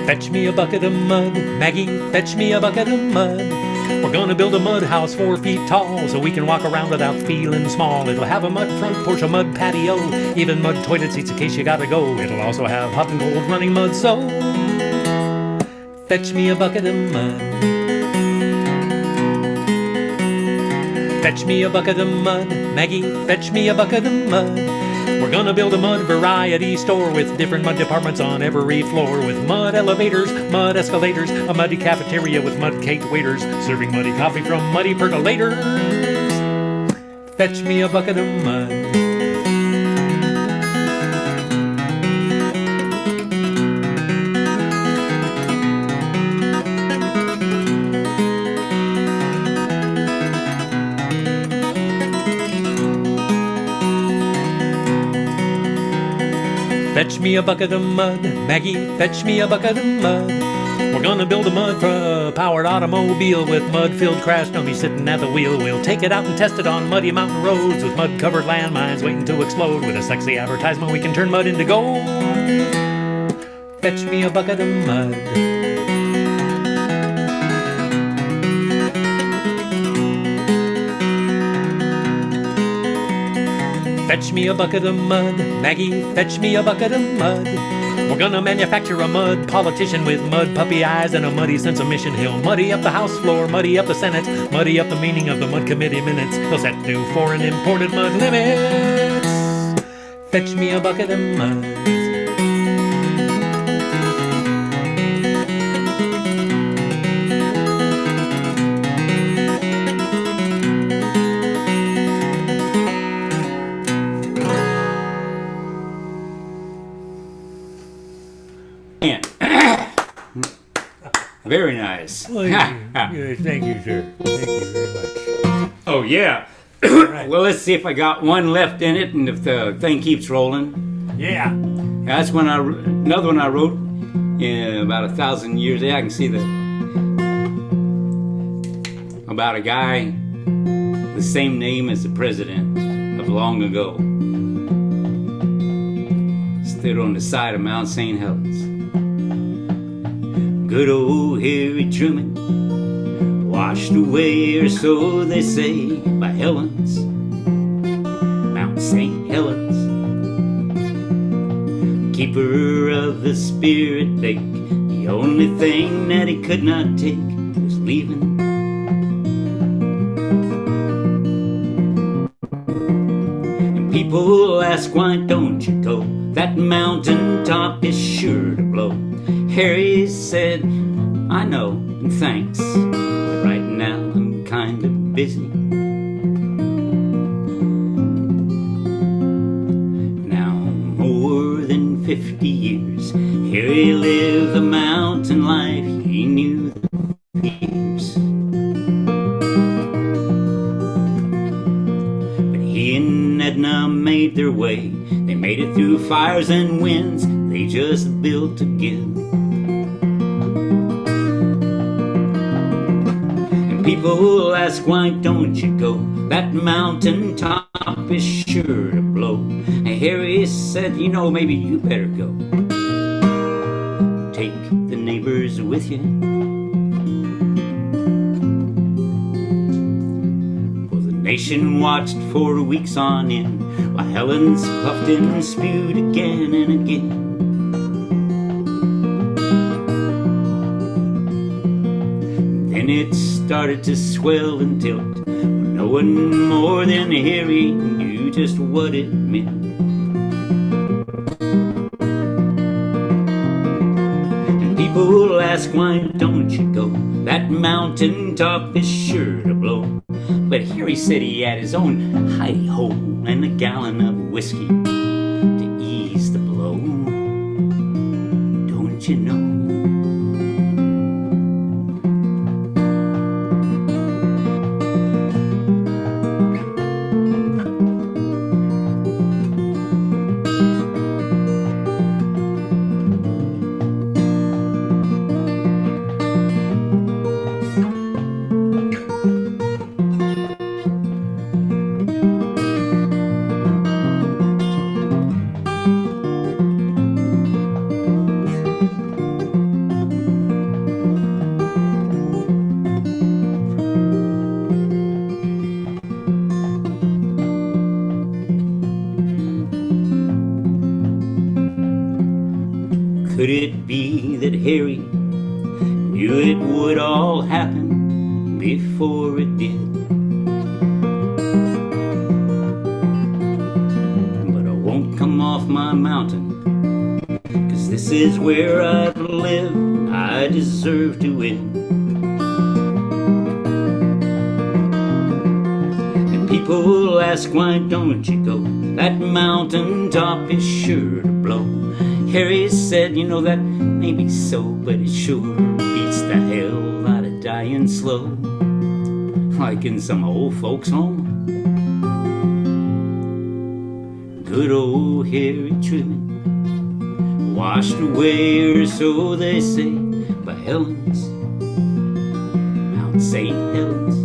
S1: Fetch me a bucket of mud, Maggie, fetch me a bucket of mud. We're gonna build a mud house 4 feet tall so we can walk around without feeling small. It'll have a mud front porch, a mud patio, even mud toilet seats in case you gotta go. It'll also have hot and cold running mud, so fetch me a bucket of mud. Fetch me a bucket of mud, Maggie, fetch me a bucket of mud. We're gonna build a mud variety store with different mud departments on every floor, with mud elevators, mud escalators, a muddy cafeteria with mud cake waiters, serving muddy coffee from muddy percolators. Fetch me a bucket of mud. Fetch me a bucket of mud, Maggie, fetch me a bucket of mud. We're gonna build a mud-powered automobile with mud-filled crash dummies sitting at the wheel. We'll take it out and test it on muddy mountain roads with mud-covered landmines waiting to explode. With a sexy advertisement, we can turn mud into gold. Fetch me a bucket of mud. Fetch me a bucket of mud, Maggie, fetch me a bucket of mud. We're gonna manufacture a mud politician with mud puppy eyes and a muddy sense of mission. He'll muddy up the House floor, muddy up the Senate, muddy up the meaning of the mud committee minutes. He'll set new foreign imported mud limits. Fetch me a bucket of mud.
S2: Very nice.
S1: Well, thank you, sir. Thank you very much.
S2: Oh, yeah.
S1: Right.
S2: Well, let's see if I got one left in it, and if the thing keeps rolling.
S1: Yeah.
S2: That's when another one I wrote about 1,000 years. Yeah, I can see that. About a guy, the same name as the president of long ago. Stood on the side of Mount St. Helens. Good old Harry Truman, washed away, or so they say, by Helens, Mount St. Helens. Keeper of the spirit lake, the only thing that he could not take was leaving. And people ask, why don't you go? That mountain top is sure to blow. Harry said, I know, and thanks, but right now I'm kind of busy. Now more than 50 years, Harry lived the mountain life, he knew the fears. But he and Edna made their way, they made it through fires and winds, they just built again. People ask, why don't you go? That mountain top is sure to blow. And Harry said, you know, maybe you better go. Take the neighbors with you. Well, the nation watched for weeks on end while Helens puffed and spewed again and again. it started to swell and tilt. No one more than Harry knew just what it meant. And people ask, why don't you go? That mountain top is sure to blow. But Harry said he had his own hidey-hole and a gallon of whiskey to ease the blow. Don't you know? Could it be that Harry knew it would all happen before it did? But I won't come off my mountain, 'cause this is where I've lived. I deserve to win. And people ask, why don't you go? That mountain top is sure to blow. Harry said, you know, that may be so, but it sure beats the hell out of dying slow, like in some old folks' home. Good old Harry Truman washed away, or so they say, by Helen's, Mount St. Helens.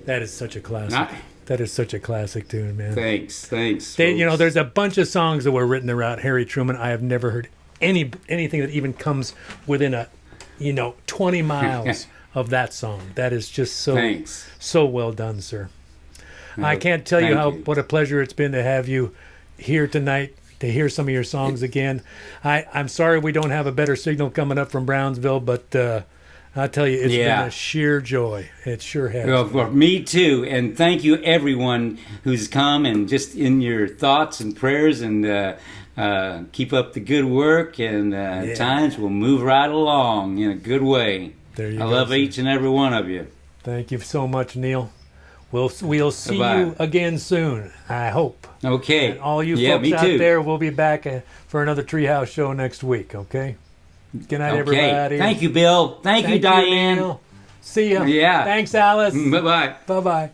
S1: That is such a classic. That is such a classic tune, man.
S2: Thanks.
S1: You know, there's a bunch of songs that were written around Harry Truman. I have never heard anything that even comes within 20 miles of that song. That is just so well done, sir. Well, I can't tell you what a pleasure it's been to have you here tonight, to hear some of your songs again. I'm sorry we don't have a better signal coming up from Brownsville, but I tell you, it's been a sheer joy. It sure has.
S2: Well, me too. And thank you, everyone who's come and just in your thoughts and prayers, and keep up the good work. And at times we'll move right along in a good way.
S1: There you go.
S2: I love each and every one of you.
S1: Thank you so much, Neal. We'll see you again soon, I hope.
S2: Okay.
S1: And all you folks out there, we'll be back for another Treehouse show next week, okay? Good night, everybody.
S2: Thank you, Bill. Thank you, Diane.
S1: See ya.
S2: Yeah.
S1: Thanks, Alice.
S2: Bye-bye.
S1: Bye-bye.